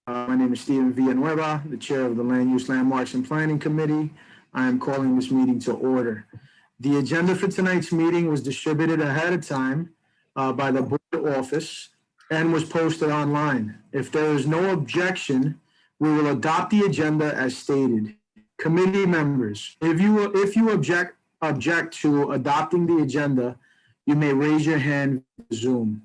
My name is CB11M, the chair of the Land Use, Landmarks, and Planning Committee. I am calling this meeting to order. The agenda for tonight's meeting was distributed ahead of time by the board office and was posted online. If there is no objection, we will adopt the agenda as stated. Committee members, if you object to adopting the agenda, you may raise your hand via Zoom.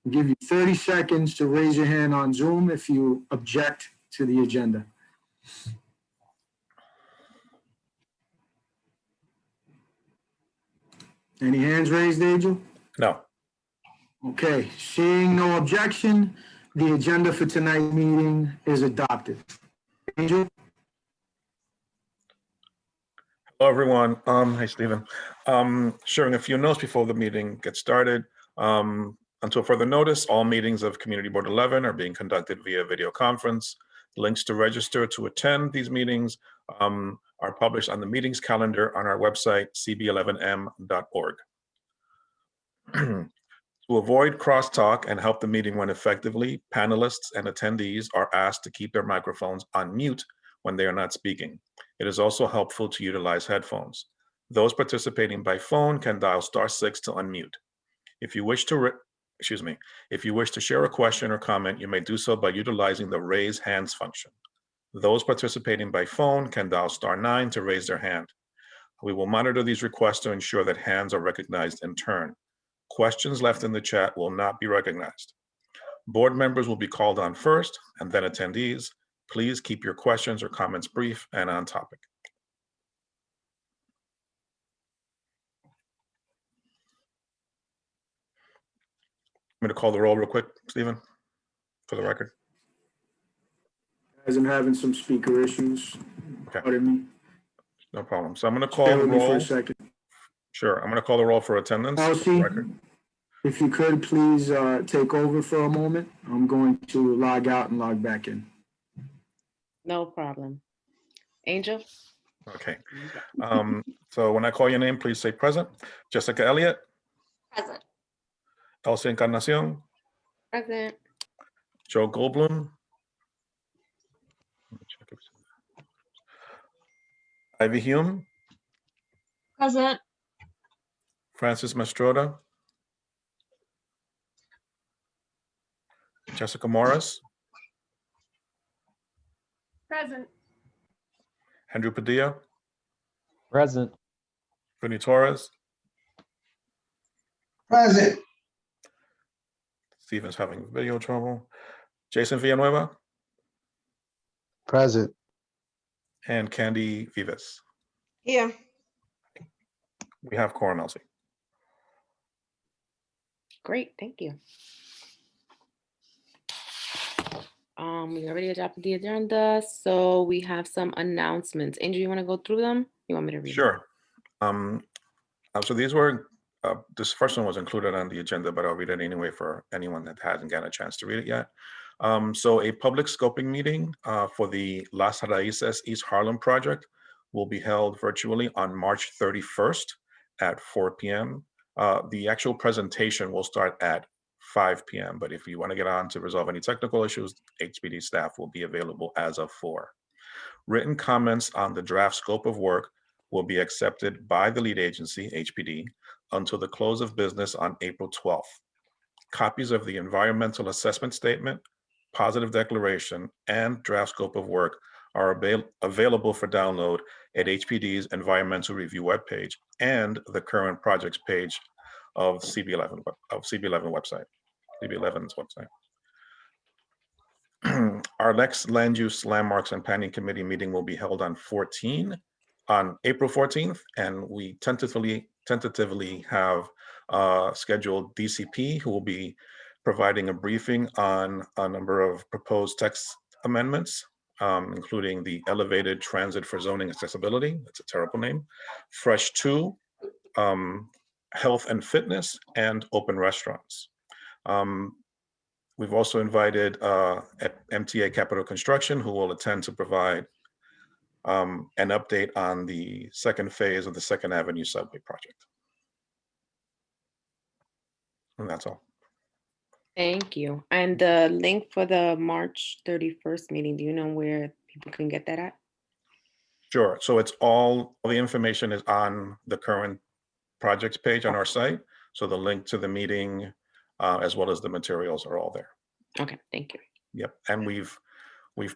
I'll give you 30 seconds to raise your hand on Zoom if you object to the agenda. Any hands raised, Angel? No. Okay, seeing no objection, the agenda for tonight's meeting is adopted. Angel? Hello, everyone. Hey, Stephen. Sharing a few notes before the meeting gets started. Until further notice, all meetings of Community Board 11 are being conducted via video conference. Links to register to attend these meetings are published on the meetings calendar on our website, cb11m.org. To avoid crosstalk and help the meeting run effectively, panelists and attendees are asked to keep their microphones on mute when they are not speaking. It is also helpful to utilize headphones. Those participating by phone can dial *6 to unmute. If you wish to share a question or comment, you may do so by utilizing the raise hands function. Those participating by phone can dial *9 to raise their hand. We will monitor these requests to ensure that hands are recognized in turn. Questions left in the chat will not be recognized. Board members will be called on first, and then attendees. Please keep your questions or comments brief and on topic. I'm going to call the roll real quick, Stephen, for the record. Guys, I'm having some speaker issues. Okay. Pardon me. No problem. So I'm going to call Stay the with me for roll. a second. Sure. I'm going to call the roll for attendance. Elsie, if you could please take over for a moment. I'm going to log out and log back in. No problem. Angel? Okay. So when I call your name, please say present. Jessica Elliott? Present. Elsie Encarnacion? Present. Joe Goldblum? Ivy Hume? Present. Francis Mastroda? Jessica Morris? Present. Andrew Padilla? Present. Vinny Torres? Present. Stephen's having video trouble. Jason Villanueva? Present. And Candy Vivas. Here. We have quorum, Elsie. Great, thank you. We already adopted the agenda, so we have some announcements. Angel, you want to go through them? You want me to read them? Sure. So these were, this first one was included on the agenda, but I'll read it anyway for anyone that hasn't gotten a chance to read it yet. So a public scoping meeting for the Las Raíces East Harlem project will be held virtually on March 31st at 4 p.m. The actual presentation will start at 5 p.m. But if you want to get on to resolve any technical issues, HPD staff will be available as of 4. Written comments on the draft scope of work will be accepted by the lead agency, HPD, until the close of business on April 12th. Copies of the environmental assessment statement, positive declaration, and draft scope of work are available for download at HPD's environmental review webpage and the current projects page of CB11 website. CB11's website. Our next Land Use, Landmarks, and Planning Committee meeting will be held on April 14th, and we tentatively have scheduled DCP, who will be providing a briefing on a number of proposed text amendments, including the elevated transit for zoning accessibility, that's a terrible name, Fresh 2, health and fitness, and open restaurants. We've also invited MTA Capital Construction, who will attend to provide an update on the second phase of the 2nd Avenue subway project. And that's all. Thank you. And the link for the March 31st meeting, do you know where people can get that at? Sure. So it's all the information is on the current projects page on our site. So the link to the meeting, as well as the materials are all there. Okay, thank you. Yep. And we've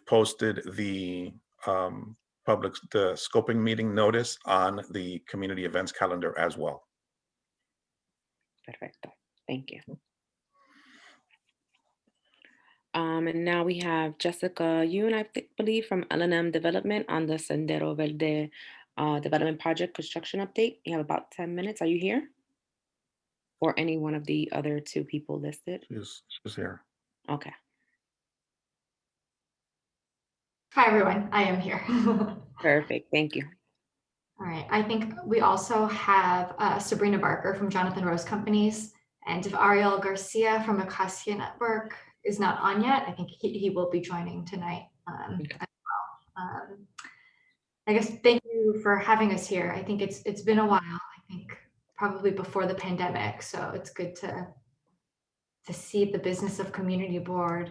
posted the the scoping meeting notice on the community events calendar as well. Perfecto. Thank you. And now we have Jessica Yoon, I believe, from L&M Development on the Sendero Verde development project construction update. You have about 10 minutes. Are you here? Or any one of the other two people listed? She's here. Okay. Hi, everyone. I am here. Perfect. Thank you. All right. I think we also have Sabrina Barker from Jonathan Rose Companies, and if Ariel Garcia from Acacia Network is not on yet, I think he will be joining tonight Okay. as well. I guess thank you for having us here. I think it's been a while. I think probably before the pandemic, so it's good to see the business of community board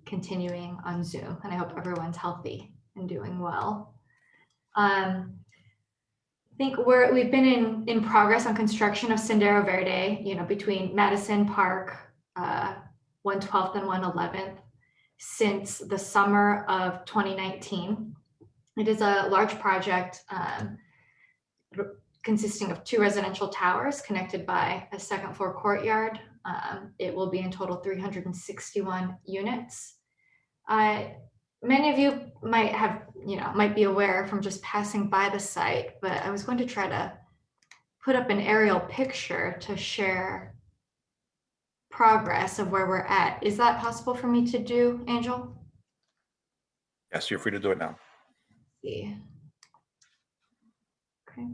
continuing on Zoom, and I hope everyone's healthy and doing well. I think we've been in progress on construction of Sendero Verde, between Madison Park, 112th and 111th, since the summer of 2019. It is a large project consisting of 2 residential towers connected by a second floor courtyard. It will be in total 361 units. Many of you might be aware from just passing by the site, but I was going to try to put up an aerial picture to share progress of where we're at. Is that possible for me to do, Angel? Yes, you're free to do it now. Let's see. Okay.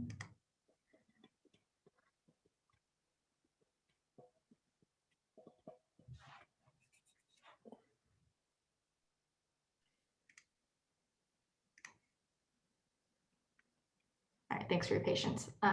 All right, thanks for your patience. All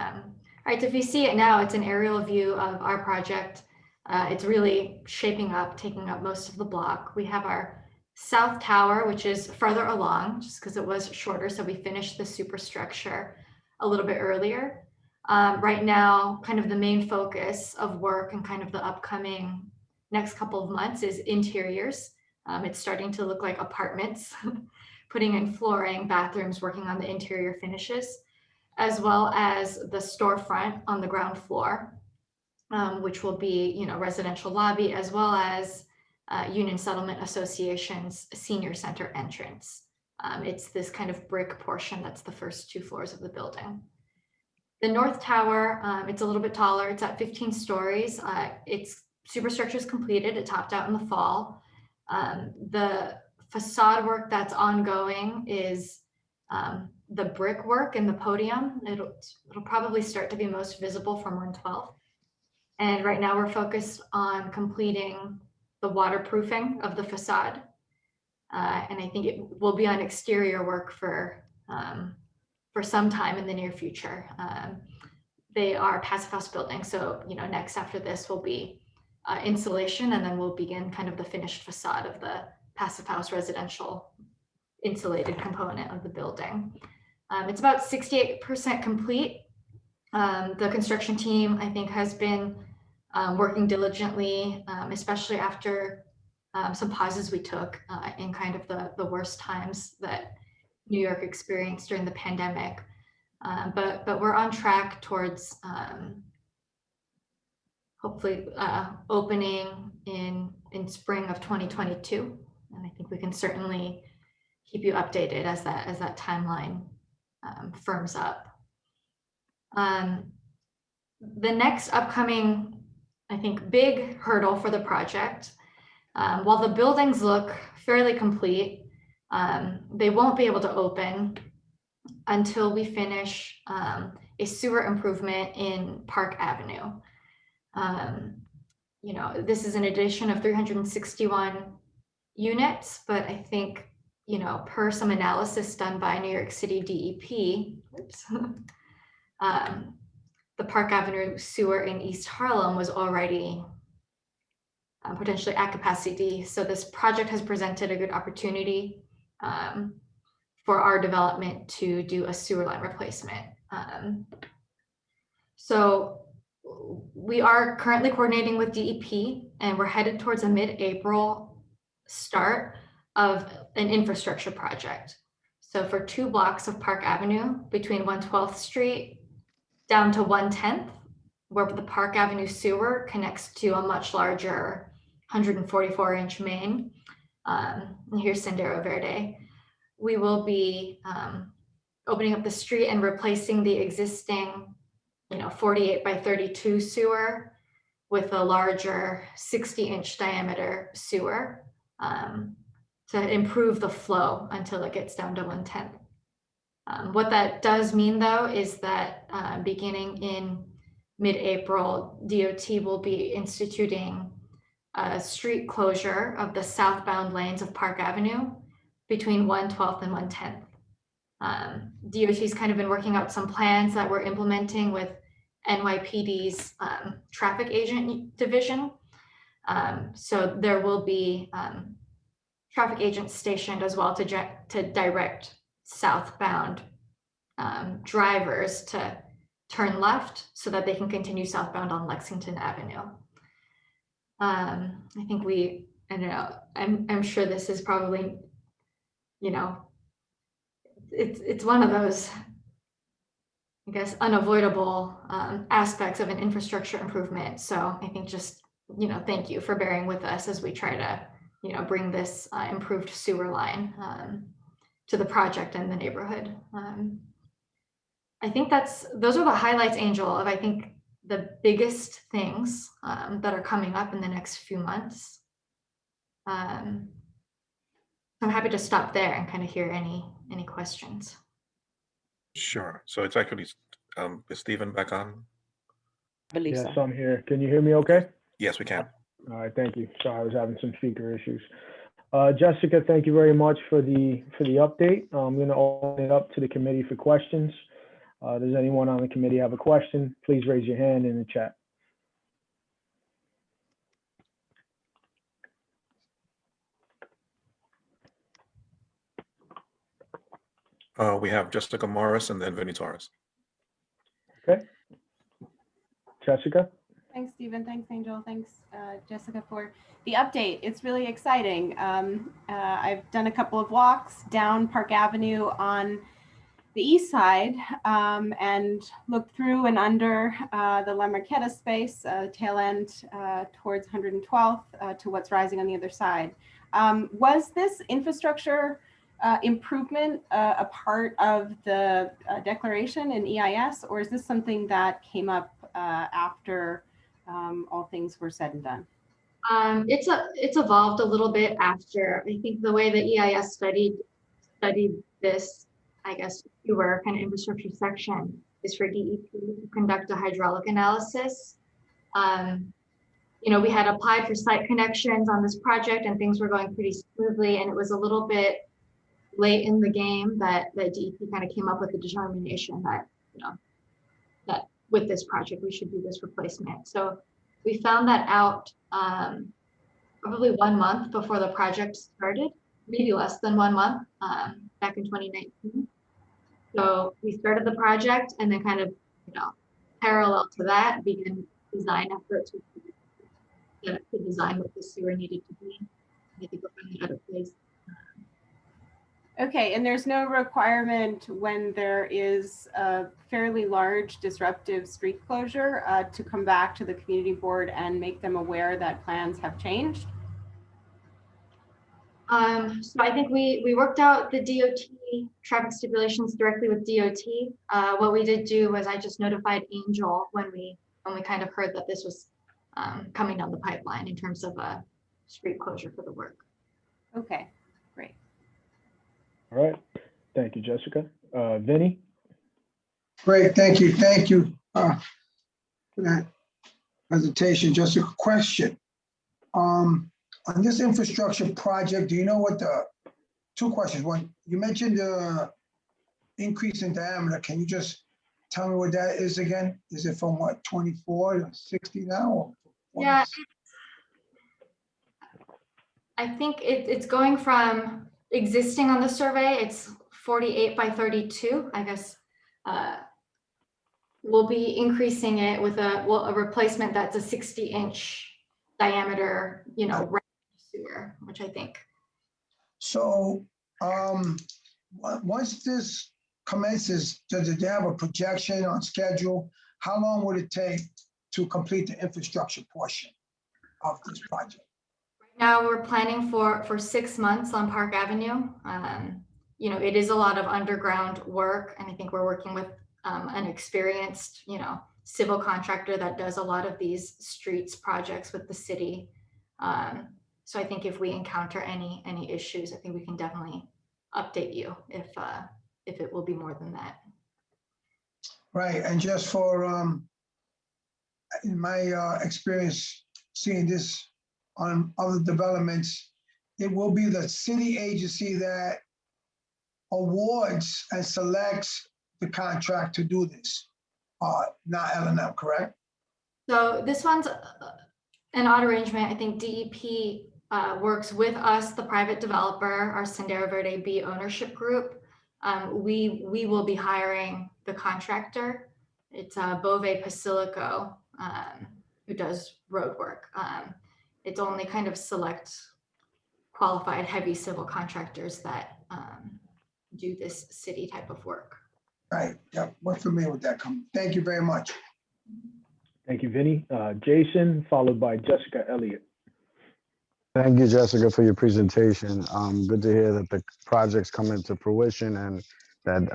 right, so if you see it now, it's an aerial view of our project. It's really shaping up, taking up most of the block. We have our south tower, which is further along, just because it was shorter, so we finished the superstructure a little bit earlier. Right now, kind of the main focus of work and kind of the upcoming next couple of months is interiors. It's starting to look like apartments, putting in flooring, bathrooms, working on the interior finishes, as well as the storefront on the ground floor, which will be, residential lobby, as well as Union Settlement Association's senior center entrance. It's this kind of brick portion that's the first 2 floors of the building. The north tower, it's a little bit taller. It's at 15 stories. Its superstructure is completed. It topped out in the fall. The facade work that's ongoing is the brickwork in the podium. It'll probably start to be most visible from 112. And right now we're focused on completing the waterproofing of the facade. And I think it will be on exterior work for some time in the near future. They are passive house buildings. So, next after this will be insulation, and then we'll begin kind of the finished facade of the passive house residential insulated component of the building. It's about 68% complete. The construction team, I think, has been working diligently, especially after some pauses we took in kind of the worst times that New York experienced during the pandemic. But we're on track towards hopefully opening in spring of 2022. And I think we can certainly keep you updated as that timeline firms up. The next upcoming, I think, big hurdle for the project, while the buildings look fairly complete, they won't be able to open until we finish a sewer improvement in Park Avenue. This is an addition of 361 units, but I think, per some analysis done by New York City DEP, the Park Avenue sewer in East Harlem was already potentially at capacity. So this project has presented a good opportunity for our development to do a sewer line replacement. So we are currently coordinating with DEP, and we're headed towards a mid-April start of an infrastructure project. So for 2 blocks of Park Avenue between 112th Street down to 110th, where the Park Avenue sewer connects to a much larger 144-inch main. And here's Sendero Verde. We will be opening up the street and replacing the existing 48 by 32 sewer with a larger 60-inch diameter sewer to improve the flow until it gets down to 110th. What that does mean, though, is that beginning in mid-April, DOT will be instituting a street closure of the southbound lanes of Park Avenue between 112th and 110th. DOT's kind of been working out some plans that we're implementing with NYPD's traffic agent division. So there will be traffic agents stationed as well to direct southbound drivers to turn left so that they can continue southbound on Lexington Avenue. I think I don't know, I'm sure this is probably, it's one of those, I guess, unavoidable aspects of an infrastructure improvement. So I think just, thank you for bearing with us as we try to, bring this improved sewer line to the project and the neighborhood. I think those are the highlights, Angel, of I think the biggest things that are coming up in the next few months. I'm happy to stop there and kind of hear any questions. Sure. So it's actually, is Stephen back on? I believe Yes, so. I'm here. Can you hear me okay? Yes, we can. All right, thank you. Sorry, I was having some speaker issues. Jessica, thank you very much for the update. I'm going to open it up to the committee for questions. Does anyone on the committee have a question? Please raise your hand in the chat. We have Jessica Morris and then Vinnie Torres. Okay. Jessica? Thanks, Stephen. Thanks, Angel. Thanks, Jessica, for the update. It's really exciting. I've done a couple of walks down Park Avenue on the east side and looked through and under the La Marqueta space, tail end towards 112th to what's rising on the other side. Was this infrastructure improvement a part of the declaration in EIS, or is this something that came up after all things were said and done? It's evolved a little bit after. I think the way the EIS studied this, I guess, fewer kind of infrastructure section is for DEP to conduct a hydraulic analysis. We had applied for site connections on this project and things were going pretty smoothly, and it was a little bit late in the game that DEP kind of came up with the determination that, that with this project, we should do this replacement. So we found that out probably 1 month before the project started, maybe less than 1 month, back in 2019. So we started the project and then kind of, parallel to that, began design efforts to design what the sewer needed to be. I think we're finally out of place. Okay, and there's no requirement when there is a fairly large disruptive street closure to come back to the community board and make them aware that plans have changed? So I think we worked out the DOT traffic stipulations directly with DOT. What we did do was I just notified Angel when we kind of heard that this was coming down the pipeline in terms of a street closure for the work. Okay, great. All right. Thank you, Jessica. Vinny? Great, thank you for that presentation. Just a question. On this infrastructure project, do you know what two questions. One, you mentioned the increase in diameter. Can you just tell me what that is again? Is it from what, 24 to 60 now? Or Yeah, I think it's going from existing on the survey, it's 48 by 32, I guess. We'll be increasing it with a replacement that's a 60-inch diameter, sewer, which I think. So, once this commences, does it have a projection on schedule? How long would it take to complete the infrastructure portion of this project? Now we're planning for 6 months on Park Avenue. It is a lot of underground work, and I think we're working with an experienced, civil contractor that does a lot of these streets projects with the city. So I think if we encounter any issues, I think we can definitely update you if it will be more than that. Right, and just for, in my experience seeing this on other developments, it will be the city agency that awards and selects the contract to do this, not L&M, correct? So this one's an odd arrangement. I think DEP works with us, the private developer, our Sendero Verde B ownership group. We will be hiring the contractor. It's Bove Pasilico, who does road work. It's only kind of select qualified heavy civil contractors that do this city type of work. Right, yep, we're familiar with that. Thank you very much. Thank you, Vinny. Jason, followed by Jessica Elliott. Thank you, Jessica, for your presentation. Good to hear that the project's coming to fruition and that,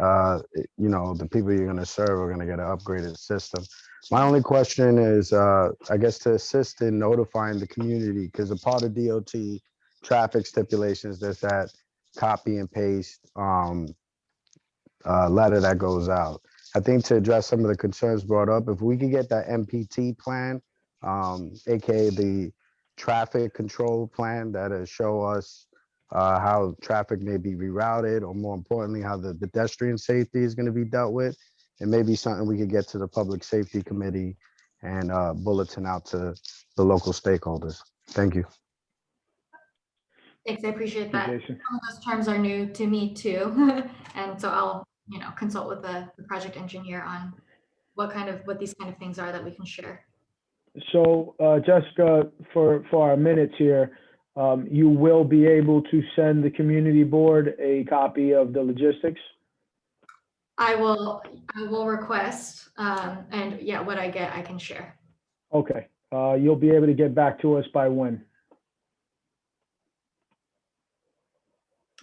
the people you're going to serve are going to get an upgraded system. My only question is, I guess, to assist in notifying the community, because a part of DOT traffic stipulations, there's that copy and paste letter that goes out. I think to address some of the concerns brought up, if we could get that MPT plan, aka the traffic control plan, that'll show us how traffic may be rerouted, or more importantly, how the pedestrian safety is going to be dealt with. And maybe something we could get to the Public Safety Committee and bulletin out to the local stakeholders. Thank you. Thanks, I appreciate that. Jason. Some of those terms are new to me too. And so I'll, consult with the project engineer on what these kind of things are that we can share. So Jessica, for our minutes here, you will be able to send the community board a copy of the logistics? I will request, and yeah, what I get, I can share. Okay. You'll be able to get back to us by when?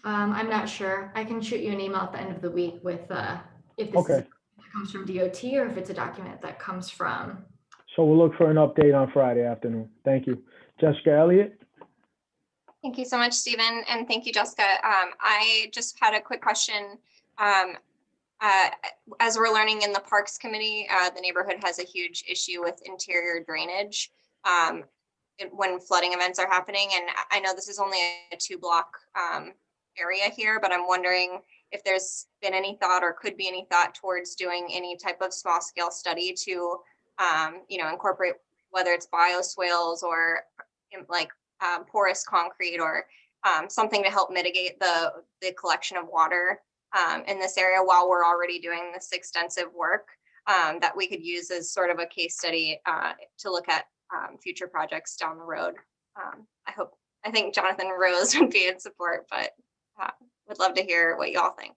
I'm not sure. I can shoot you an email at the end of the week with if this Okay. comes from DOT or if it's a document that comes from. So we'll look for an update on Friday afternoon. Thank you. Jessica Elliott? Thank you so much, Stephen, and thank you, Jessica. I just had a quick question. As we're learning in the Parks Committee, the neighborhood has a huge issue with interior drainage when flooding events are happening. And I know this is only a 2-block area here, but I'm wondering if there's been any thought or could be any thought towards doing any type of small scale study to, incorporate whether it's bioswales or like porous concrete or something to help mitigate the collection of water in this area while we're already doing this extensive work that we could use as sort of a case study to look at future projects down the road. I think Jonathan Rose would be in support, but would love to hear what y'all think.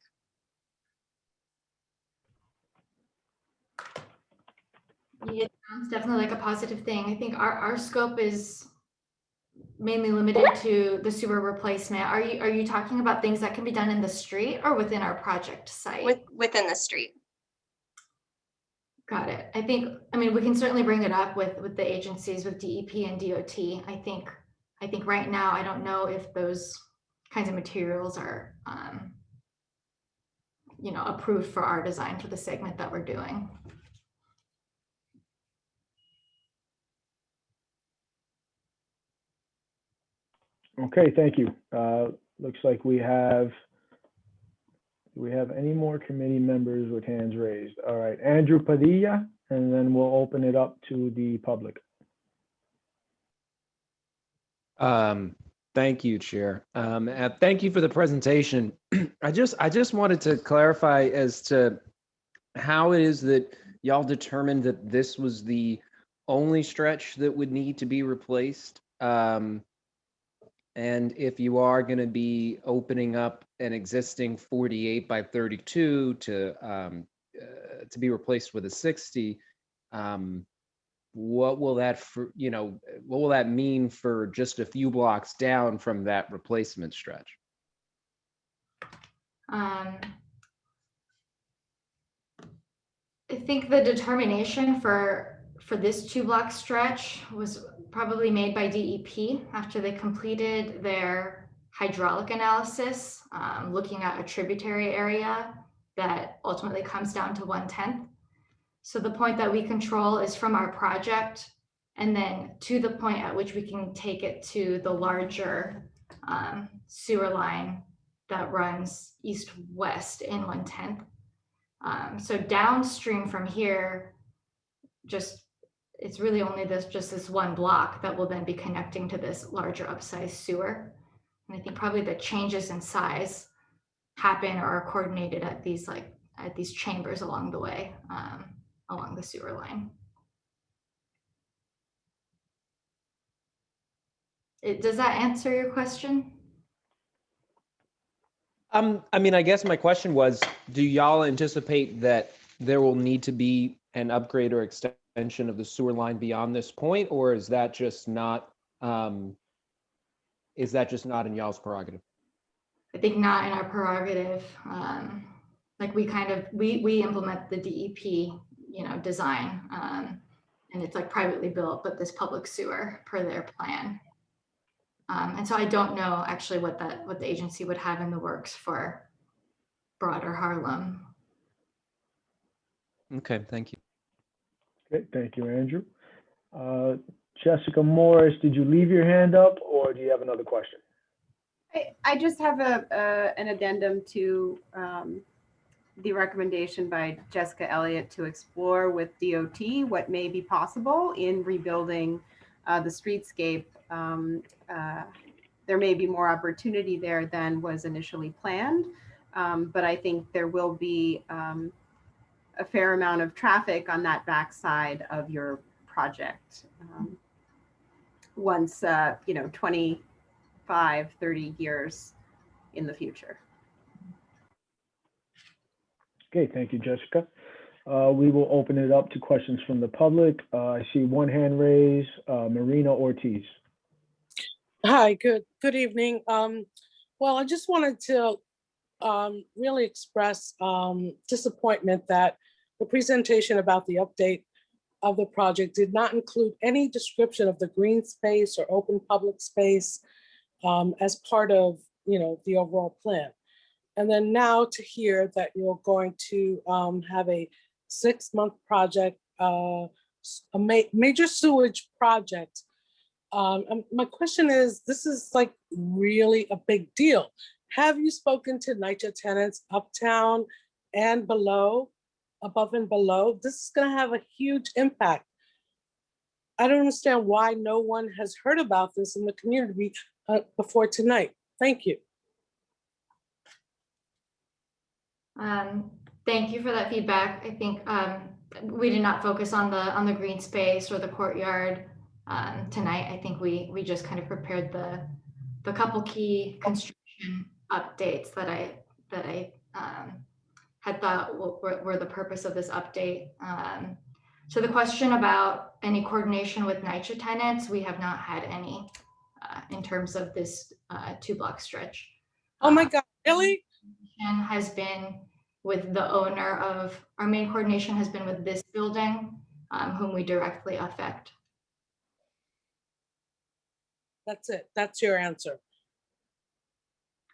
Yeah, it sounds definitely like a positive thing. I think our scope is mainly limited to the sewer replacement. Are you talking about things that can be done in the street or within our project site? Within the street. Got it. I mean, we can certainly bring it up with the agencies, with DEP and DOT. I think right now, I don't know if those kinds of materials are, approved for our design for the segment that we're doing. Okay, thank you. Looks like do we have any more committee members with hands raised? All right, Andrew Padilla, and then we'll open it up to the public. Thank Thank you, Chair. Thank you for the presentation. I just wanted to clarify as to how it is that y'all determined that this was the only stretch that would need to be replaced. And if you are going to be opening up an existing 48 by 32 to be replaced with a 60, what will that what will that mean for just a few blocks down from that replacement stretch? I think the determination for this 2-block stretch was probably made by DEP after they completed their hydraulic analysis, looking at a tributary area that ultimately comes down to 1/10. So the point that we control is from our project, and then to the point at which we can take it to the larger sewer line that runs east-west in 1/10. So downstream from here, it's really only just this one block that will then be connecting to this larger upsized sewer. And I think probably the changes in size happen or are coordinated at these chambers along the way, along the sewer line. Does that answer your question? I mean, I guess my question was, do y'all anticipate that there will need to be an upgrade or extension of the sewer line beyond this point, or is that just not in y'all's prerogative? I think not in our prerogative. Like we implement the DEP, design, and it's like privately built, but this public sewer per their plan. And so I don't know actually what the agency would have in the works for broader Harlem. Okay, thank you. Okay, thank you, Andrew. Jessica Morris, did you leave your hand up or do you have another question? I just have an addendum to the recommendation by Jessica Elliott to explore with DOT what may be possible in rebuilding the streetscape. There may be more opportunity there than was initially planned, but I think there will be a fair amount of traffic on that backside of your project once 25, 30 years in the future. Okay, thank you, Jessica. We will open it up to questions from the public. I see one hand raised, Marina Ortiz. Hi, good evening. Well, I just wanted to really express disappointment that the presentation about the update of the project did not include any description of the green space or open public space as part of the overall plan. And then now to hear that you're going to have a 6-month project, a major sewage project. My question is, this is like really a big deal. Have you spoken to NYCHA tenants uptown and below, above and below? This is going to have a huge impact. I don't understand why no one has heard about this in the community before tonight. Thank you. Thank you for that feedback. I think we did not focus on the green space or the courtyard tonight. I think we just kind of prepared the couple key construction updates that I had thought were the purpose of this update. So the question about any coordination with NYCHA tenants, we have not had any in terms of this 2-block stretch. Oh my God, really? Has been with the owner of, our main coordination has been with this building, whom we directly affect. That's it. That's your answer.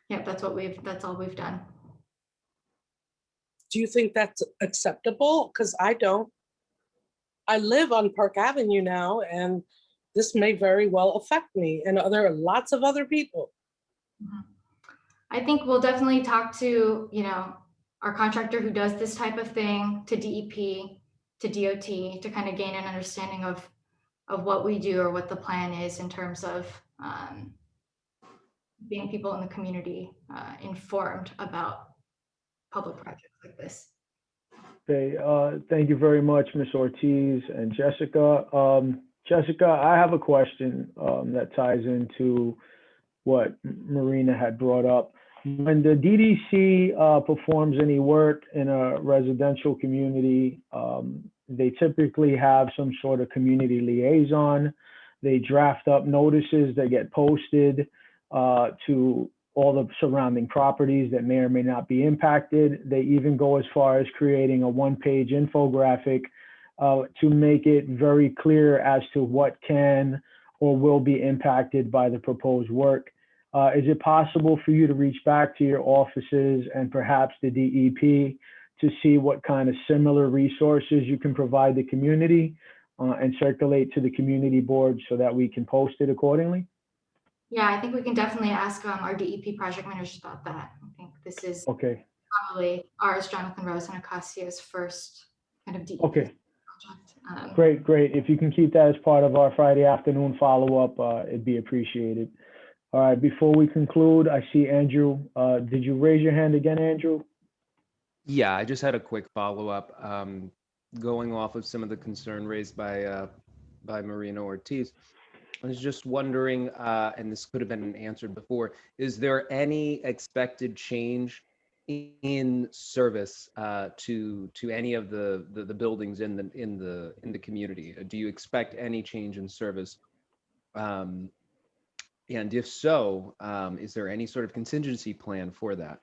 Yeah, that's all we've done. Do you think that's acceptable? Because I don't. I live on Park Avenue now, and this may very well affect me and lots of other people. Mm-hmm. I think we'll definitely talk to, our contractor who does this type of thing, to DEP, to DOT, to kind of gain an understanding of what we do or what the plan is in terms of keeping people in the community informed about public projects like this. Okay, thank you very much, Ms. Ortiz and Jessica. Jessica, I have a question that ties into what Marina had brought up. When the DDC performs any work in a residential community, they typically have some sort of community liaison. They draft up notices that get posted to all the surrounding properties that may or may not be impacted. They even go as far as creating a one-page infographic to make it very clear as to what can or will be impacted by the proposed work. Is it possible for you to reach back to your offices and perhaps the DEP to see what kind of similar resources you can provide the community and circulate to the community board so that we can post it accordingly? Yeah, I think we can definitely ask our DEP project managers about that. I think this is Okay, probably ours, Jonathan Rose and Acacia's first kind of DEP okay, project. great. If you can keep that as part of our Friday afternoon follow-up, it'd be appreciated. All right, before we conclude, I see Andrew. Did you raise your hand again, Andrew? Yeah, I just had a quick follow-up. Going off of some of the concern raised by Marina Ortiz. I was just wondering, and this could have been answered before, is there any expected change in service to any of the buildings in the community? Do you expect any change in service? And if so, is there any sort of contingency plan for that?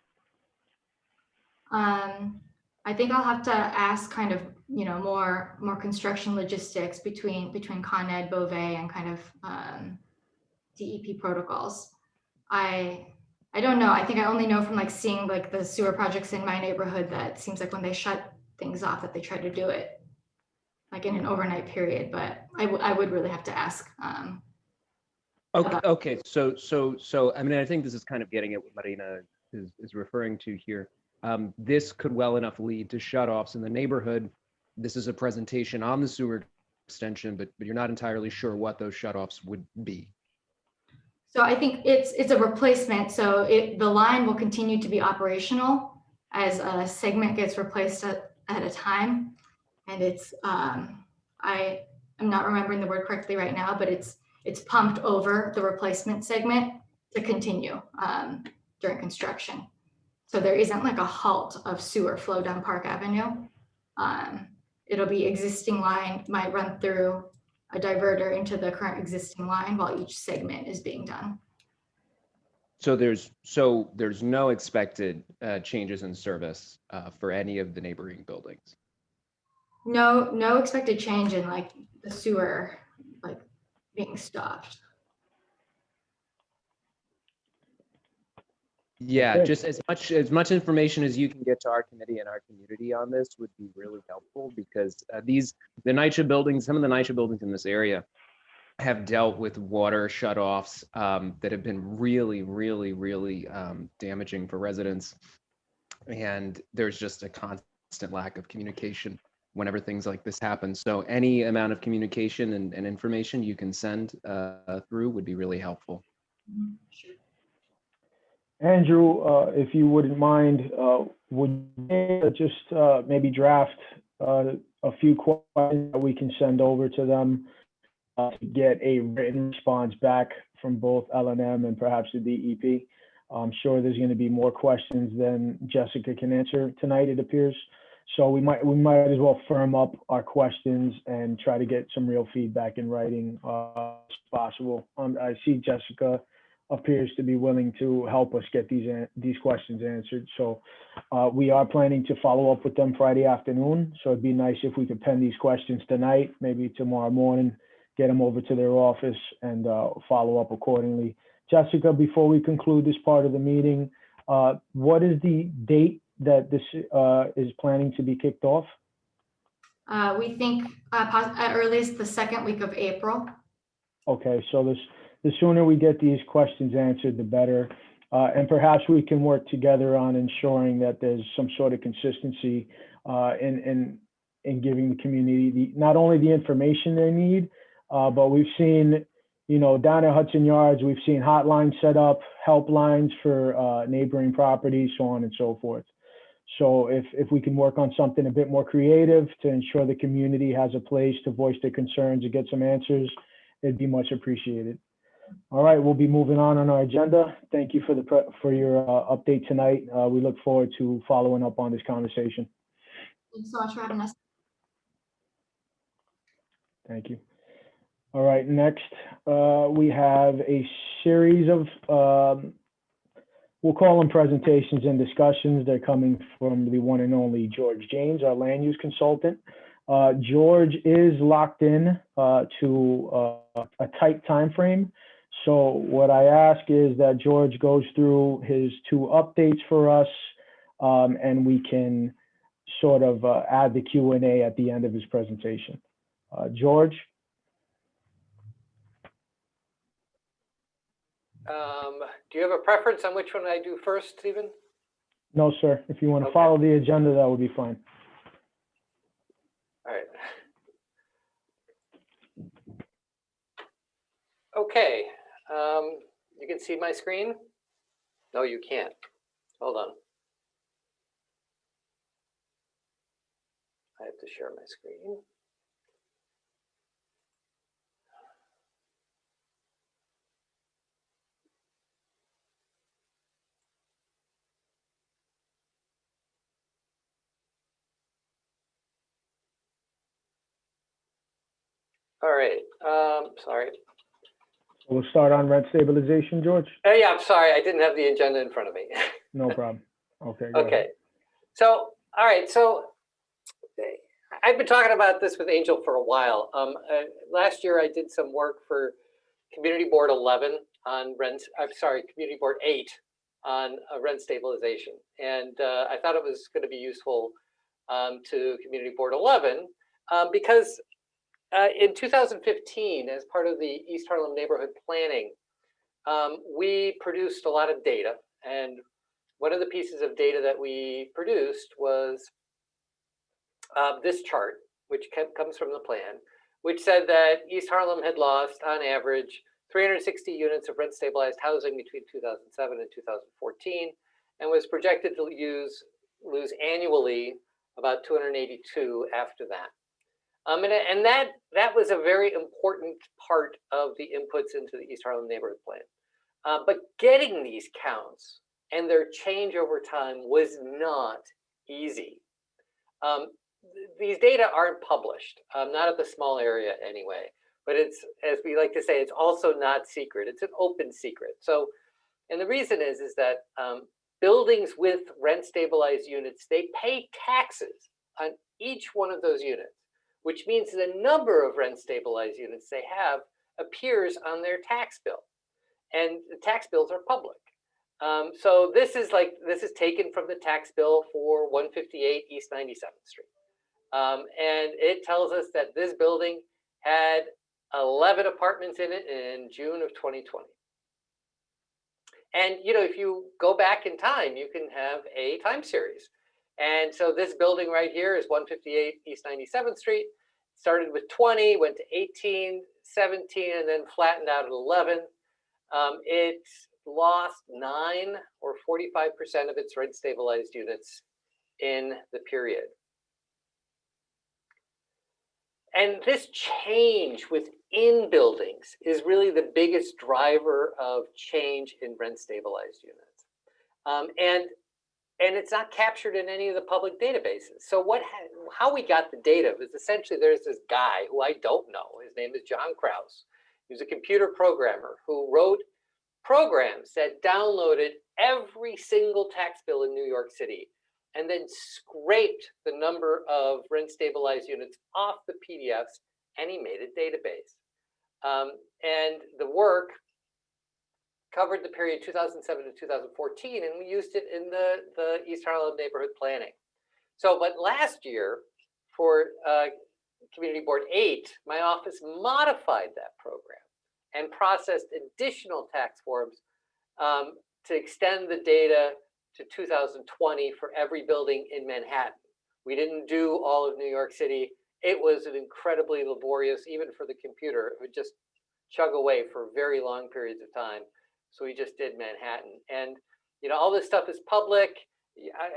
I think I'll have to ask kind of, more construction logistics between Con Ed, Beauvais, and kind of DEP protocols. I don't know. I think I only know from like seeing like the sewer projects in my neighborhood that it seems like when they shut things off that they try to do it like in an overnight period, but I would really have to ask. Okay. So I mean, I think this is kind of getting at what Marina is referring to here. This could well enough lead to shutoffs in the neighborhood. This is a presentation on the sewer extension, but you're not entirely sure what those shutoffs would be. So I think it's a replacement. So the line will continue to be operational as a segment gets replaced at a time. And it's I'm not remembering the word correctly right now, but it's pumped over the replacement segment to continue during construction. So there isn't like a halt of sewer flow down Park Avenue. It'll be existing line, might run through a diverter into the current existing line while each segment is being done. So there's no expected changes in service for any of the neighboring buildings. No expected change in like the sewer like being stopped. Yeah, Okay. just as much information as you can get to our committee and our community on this would be really helpful, because some of the NYCHA buildings in this area have dealt with water shutoffs that have been really, really, really damaging for residents. And there's just a constant lack of communication whenever things like this happen. So any amount of communication and information you can send through would be really helpful. Sure. Andrew, if you wouldn't mind, would you just maybe draft a few questions that we can send over to them to get a written response back from both L&M and perhaps the DEP? I'm sure there's going to be more questions than Jessica can answer tonight, it appears. So we might as well firm up our questions and try to get some real feedback in writing as possible. I see Jessica appears to be willing to help us get these questions answered. So we are planning to follow up with them Friday afternoon. So it'd be nice if we could pen these questions tonight, maybe tomorrow morning, get them over to their office and follow up accordingly. Jessica, before we conclude this part of the meeting, what is the date that this is planning to be kicked off? We think at earliest the second week of April. Okay, so the sooner we get these questions answered, the better. And perhaps we can work together on ensuring that there's some sort of consistency in giving the community not only the information they need, but we've seen, down at Hudson Yards, we've seen hotlines set up, helplines for neighboring properties, so on and so forth. So if we can work on something a bit more creative to ensure the community has a place to voice their concerns and get some answers, it'd be much appreciated. All right, we'll be moving on our agenda. Thank you for your update tonight. We look forward to following up on this conversation. Thanks so much for having us. Thank you. All right, next we have a series of, we'll call them presentations and discussions. They're coming from the one and only George James, our land use consultant. George is locked in to a tight time frame. So what I ask is that George goes through his 2 updates for us, and we can sort of add the Q&A at the end of his presentation. George? Do you have a preference on which one I do first, Stephen? No, sir. If you want to Okay. follow the agenda, that would be fine. All right. Okay. You can see my screen? No, you can't. Hold on. I have to share my screen. All right. Sorry. We'll start on rent stabilization, George? Yeah, I'm sorry. I didn't have the agenda in front of me. No problem. Okay, go Okay. ahead. So, all right. So I've been talking about this with Angel for a while. Last year I did some work for Community Board 11 on rent. I'm sorry, Community Board 8 on rent stabilization. And I thought it was going to be useful to Community Board 11 because in 2015, as part of the East Harlem neighborhood planning, we produced a lot of data. And one of the pieces of data that we produced was this chart, which comes from the plan, which said that East Harlem had lost, on average, 360 units of rent stabilized housing between 2007 and 2014, and was projected to lose annually about 282 after that. And that was a very important part of the inputs into the East Harlem neighborhood plan. But getting these counts and their change over time was not easy. These data aren't published, not at the small area anyway, but it's, as we like to say, it's also not secret. It's an open secret. So, and the reason is that buildings with rent stabilized units, they pay taxes on each one of those units, which means the number of rent stabilized units they have appears on their tax bill. And the tax bills are public. So this is taken from the tax bill for 158 East 97th Street. And it tells us that this building had 11 apartments in it in June of 2020. And if you go back in time, you can have a time series. And so this building right here is 158 East 97th Street. Started with 20, went to 18, 17, and then flattened out at 11. It lost 9 or 45% of its rent stabilized units in the period. And this change within buildings is really the biggest driver of change in rent stabilized units. And it's not captured in any of the public databases. So how we got the data was essentially there's this guy who I don't know. His name is John Krause. He was a computer programmer who wrote programs that downloaded every single tax bill in New York City and then scraped the number of rent stabilized units off the PDFs, and he made a database. And the work covered the period 2007 to 2014, and we used it in the East Harlem neighborhood planning. So, but last year for Community Board 8, my office modified that program and processed additional tax forms to extend the data to 2020 for every building in Manhattan. We didn't do all of New York City. It was an incredibly laborious, even for the computer, it would just chug away for very long periods of time. So we just did Manhattan. And, all this stuff is public.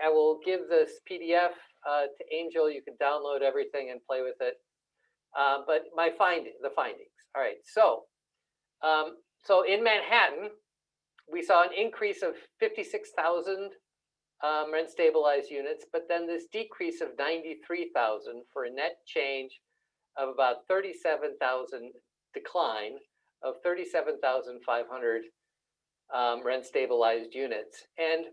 I will give this PDF to Angel. You can download everything and play with it. But the findings. All right. So in Manhattan, we saw an increase of 56,000 rent stabilized units, but then this decrease of 93,000 for a net change of about 37,000 decline of 37,500 rent stabilized units. And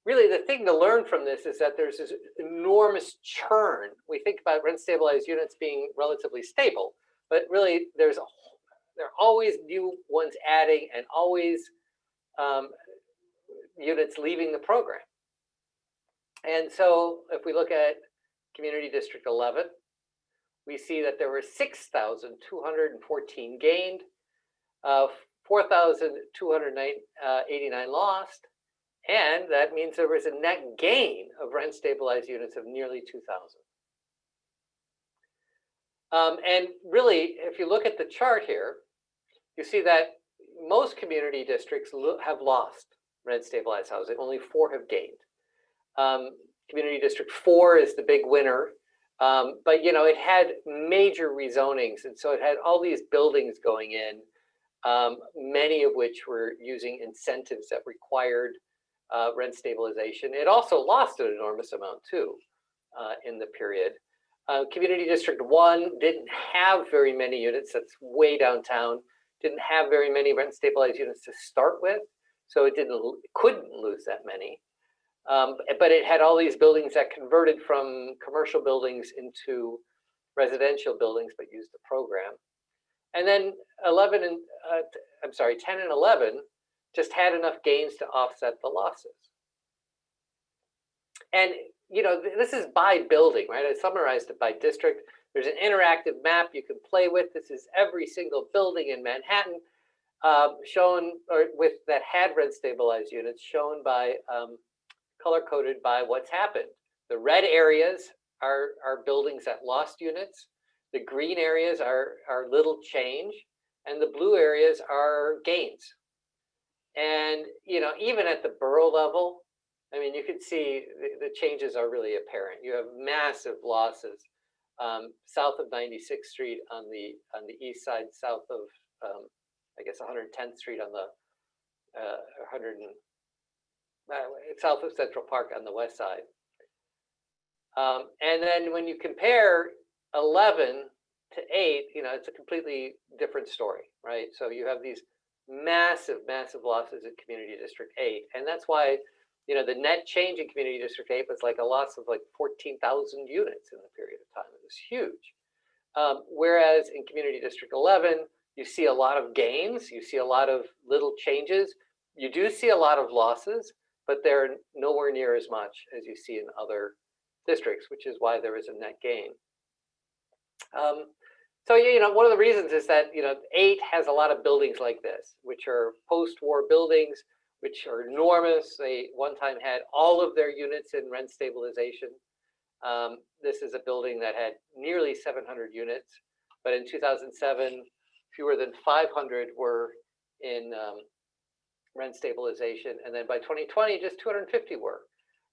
really the thing to learn from this is that there's this enormous churn. We think about rent stabilized units being relatively stable, but really there are always new ones adding and always units leaving the program. And so if we look at Community District 11, we see that there were 6,214 gained, 4,289 lost, and that means there was a net gain of rent stabilized units of nearly 2,000. And really, if you look at the chart here, you see that most community districts have lost rent stabilized housing. Only 4 have gained. Community District 4 is the big winner, but it had major rezonings, and so it had all these buildings going in, many of which were using incentives that required rent stabilization. It also lost an enormous amount too in the period. Community District 1 didn't have very many units. That's way downtown. Didn't have very many rent stabilized units to start with, so it couldn't lose that many. But it had all these buildings that converted from commercial buildings into residential buildings, but used the program. And then 10 and 11 just had enough gains to offset the losses. And this is by building, right? I summarized it by district. There's an interactive map you can play with. This is every single building in Manhattan shown, or with that had rent stabilized units, shown by color-coded by what's happened. The red areas are buildings that lost units. The green areas are little change, and the blue areas are gains. And even at the borough level, I mean, you can see the changes are really apparent. You have massive losses south of 96th Street on the east side, south of 110th Street on the south of Central Park on the west side. And then when you compare 11 to 8, it's a completely different story, right? So you have these massive losses in Community District 8. And that's why, the net change in Community District 8 was like a loss of like 14,000 units in the period of time. It was huge. Whereas in Community District 11, you see a lot of gains. You see a lot of little changes. You do see a lot of losses, but they're nowhere near as much as you see in other districts, which is why there is a net gain. So, one of the reasons is that, 8 has a lot of buildings like this, which are post-war buildings, which are enormous. They one time had all of their units in rent stabilization. This is a building that had nearly 700 units, but in 2007, fewer than 500 were in rent stabilization. And then by 2020, just 250 were.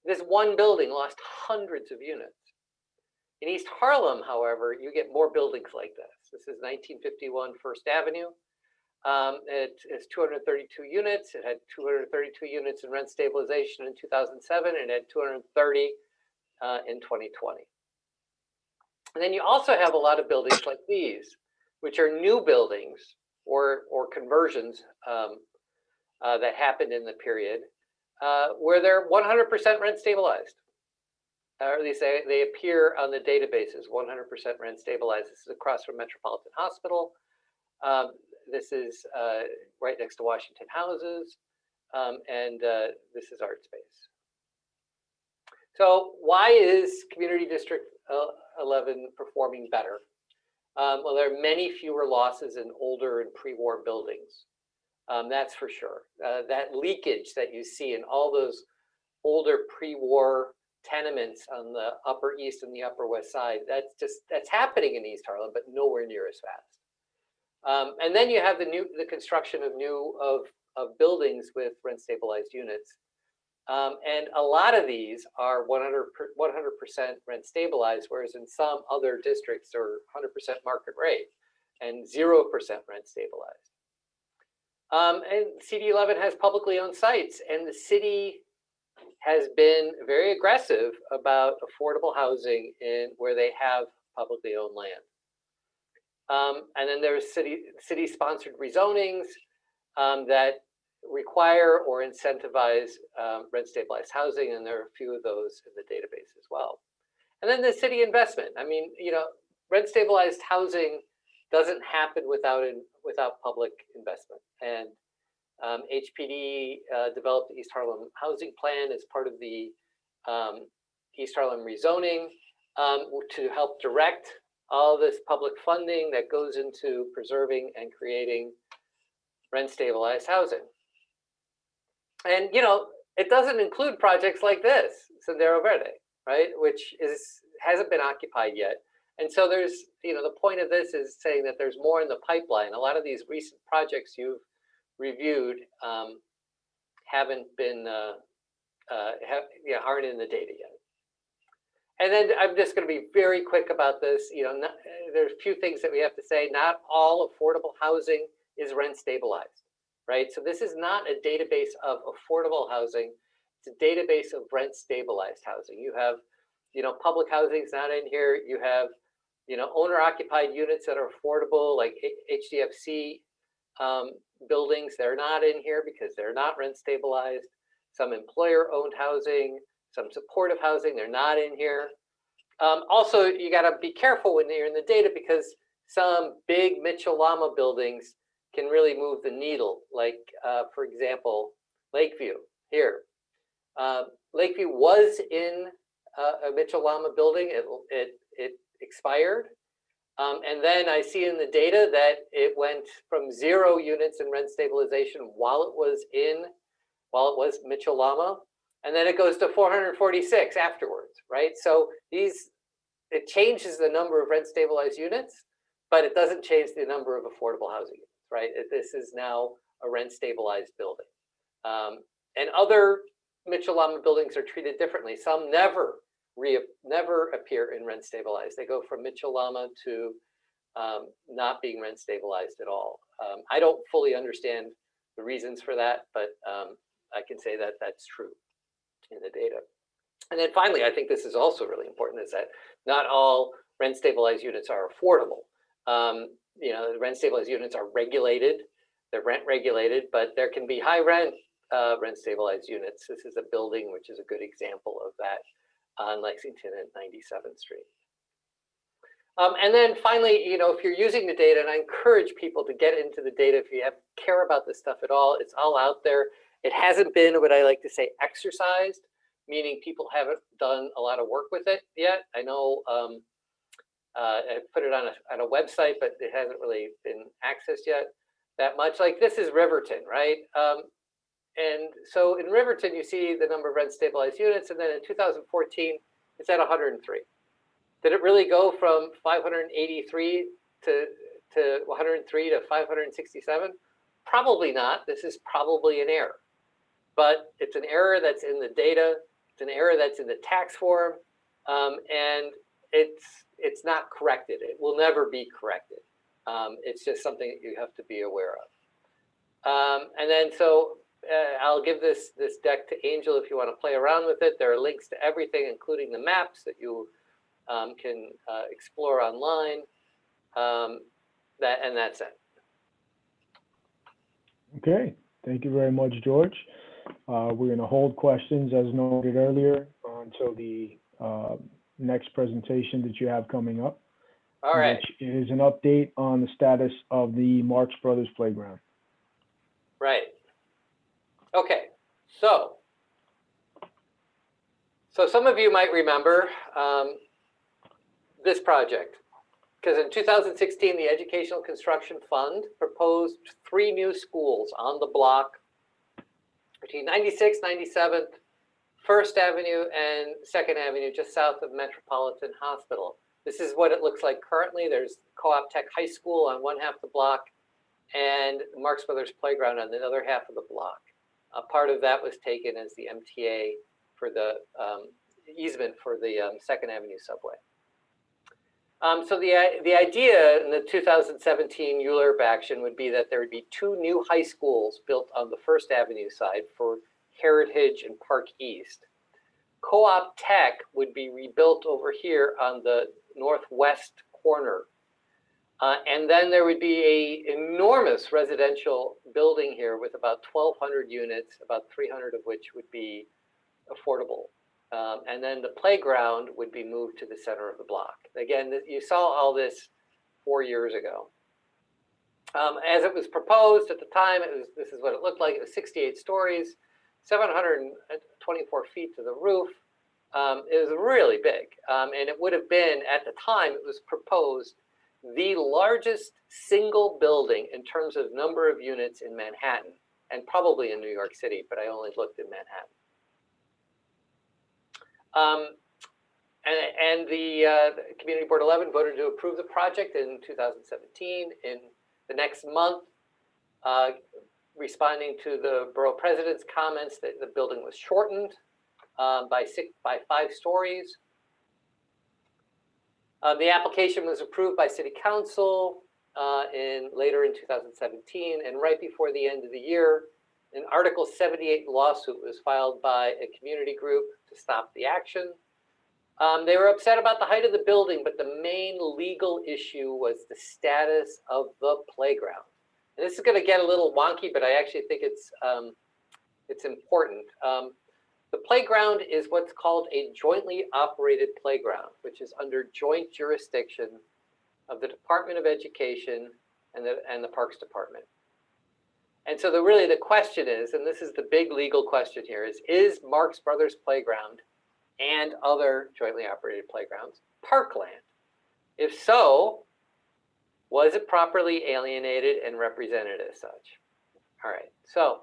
This one building lost hundreds of units. In East Harlem, however, you get more buildings like this. This is 1951 First Avenue. It's 232 units. It had 232 units in rent stabilization in 2007, and it had 230 in 2020. And then you also have a lot of buildings like these, which are new buildings or conversions that happened in the period, where they're 100% rent stabilized. Or at least they appear on the databases, 100% rent stabilized. This is across from Metropolitan Hospital. This is right next to Washington Houses, and this is Art Space. So why is Community District 11 performing better? Well, there are many fewer losses in older and pre-war buildings. That's for sure. That leakage that you see in all those older pre-war tenements on the Upper East and the Upper West Side, that's happening in East Harlem, but nowhere near as fast. And then you have the construction of buildings with rent stabilized units. And a lot of these are 100% rent stabilized, whereas in some other districts are 100% market rate and 0% rent stabilized. And CD11 has publicly owned sites, and the city has been very aggressive about affordable housing where they have publicly owned land. And then there's city-sponsored rezonings that require or incentivize rent-stabilized housing, and there are a few of those in the database as well. And then the city investment. I mean, rent-stabilized housing doesn't happen without public investment. And HPD developed the East Harlem Housing Plan as part of the East Harlem rezoning to help direct all this public funding that goes into preserving and creating rent-stabilized housing. And, it doesn't include projects like this, Sendero Verde, right? Which hasn't been occupied yet. And so there's, the point of this is saying that there's more in the pipeline. A lot of these recent projects you've reviewed haven't been, aren't in the data yet. And then I'm just going to be very quick about this. There's a few things that we have to say. Not all affordable housing is rent stabilized, right? So this is not a database of affordable housing. It's a database of rent stabilized housing. You have, public housing is not in here. You have, owner occupied units that are affordable, like HDFC buildings. They're not in here because they're not rent stabilized. Some employer owned housing, some supportive housing, they're not in here. Also, you got to be careful when you're in the data because some big Mitchell-Lama buildings can really move the needle. Like, for example, Lakeview here. Lakeview was in a Mitchell-Lama building. It expired. And then I see in the data that it went from 0 units in rent stabilization while it was Mitchell-Lama. And then it goes to 446 afterwards, right? So it changes the number of rent stabilized units, but it doesn't change the number of affordable housing units, right? This is now a rent stabilized building. And other Mitchell-Lama buildings are treated differently. Some never appear in rent stabilized. They go from Mitchell-Lama to not being rent stabilized at all. I don't fully understand the reasons for that, but I can say that that's true in the data. And then finally, I think this is also really important, is that not all rent stabilized units are affordable. The rent stabilized units are regulated, they're rent regulated, but there can be high rent stabilized units. This is a building which is a good example of that on Lexington and 97th Street. And then finally, if you're using the data, and I encourage people to get into the data, if you care about this stuff at all, it's all out there. It hasn't been what I like to say exercised, meaning people haven't done a lot of work with it yet. I know I put it on a website, but it hasn't really been accessed yet that much. Like this is Riverton, right? And so in Riverton, you see the number of rent stabilized units, and then in 2014, it's at 103. Did it really go from 583 to 103 to 567? Probably not. This is probably an error. But it's an error that's in the data. It's an error that's in the tax form, and it's not corrected. It will never be corrected. It's just something that you have to be aware of. And then so I'll give this deck to Angel if you want to play around with it. There are links to everything, including the maps that you can explore online. That's it. Okay, thank you very much, George. We're going to hold questions, as noted earlier, until the next presentation that you have coming up. All right. Which is an update on the status of the Marx Brothers Playground. Right. Okay. So some of you might remember this project, because in 2016, the Educational Construction Fund proposed 3 new schools on the block between 96th, 97th, 1st Avenue, and 2nd Avenue, just south of Metropolitan Hospital. This is what it looks like currently. There's Co-op Tech High School on one half of the block and Marx Brothers Playground on the other half of the block. A part of that was taken as the MTA for the easement for the 2nd Avenue subway. So the idea in the 2017 ULURP action would be that there would be 2 new high schools built on the 1st Avenue side for Heritage and Park East. Co-op Tech would be rebuilt over here on the northwest corner. And then there would be an enormous residential building here with about 1,200 units, about 300 of which would be affordable. And then the playground would be moved to the center of the block. Again, you saw all this 4 years ago. As it was proposed at the time, this is what it looked like. It was 68 stories, 724 feet to the roof. It was really big. And it would have been, at the time it was proposed, the largest single building in terms of number of units in Manhattan, and probably in New York City, but I only looked in Manhattan. And the Community Board 11 voted to approve the project in 2017. In the next month, responding to the borough president's comments that the building was shortened by 5 stories. The application was approved by City Council later in 2017, and right before the end of the year, an Article 78 lawsuit was filed by a community group to stop the action. They were upset about the height of the building, but the main legal issue was the status of the playground. And this is going to get a little wonky, but I actually think it's important. The playground is what's called a jointly operated playground, which is under joint jurisdiction of the Department of Education and the Parks Department. And so really the question is, and this is the big legal question here, is Marx Brothers Playground and other jointly operated playgrounds parkland? If so, was it properly alienated and represented as such? All right, so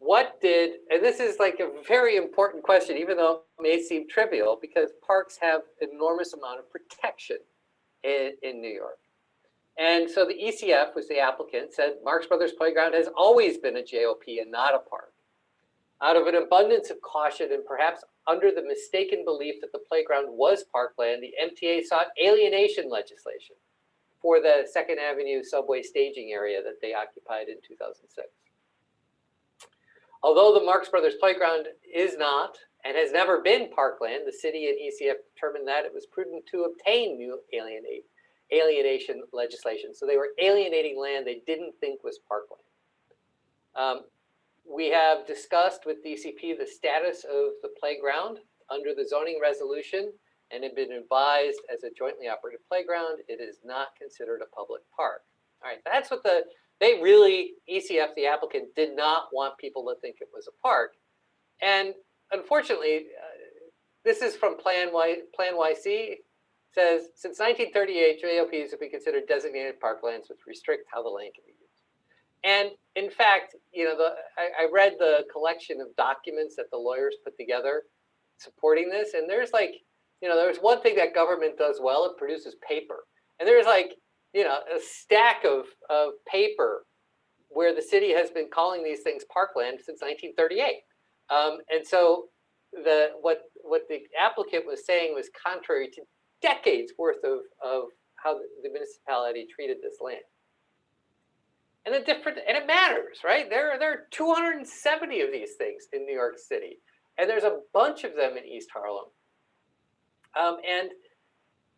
and this is like a very important question, even though it may seem trivial, because parks have enormous amount of protection in New York. And so the ECF, was the applicant, said Marx Brothers Playground has always been a JOP and not a park. Out of an abundance of caution and perhaps under the mistaken belief that the playground was parkland, the MTA sought alienation legislation for the 2nd Avenue subway staging area that they occupied in 2006. Although the Marx Brothers Playground is not and has never been parkland, the city and ECF determined that it was prudent to obtain new alienation legislation. So they were alienating land they didn't think was parkland. We have discussed with DCP the status of the playground under the zoning resolution and have been advised as a jointly operated playground. It is not considered a public park. All right, that's what they really, ECF, the applicant, did not want people to think it was a park. And unfortunately, this is from Plan YC, says, since 1938, JOPs have been considered designated parklands which restrict how the land can be used. And in fact, I read the collection of documents that the lawyers put together supporting this, and there's there's one thing that government does well, it produces paper. And there's a stack of paper where the city has been calling these things parkland since 1938. And so what the applicant was saying was contrary to decades worth of how the municipality treated this land. And it matters, right? There are 270 of these things in New York City, and there's a bunch of them in East Harlem. And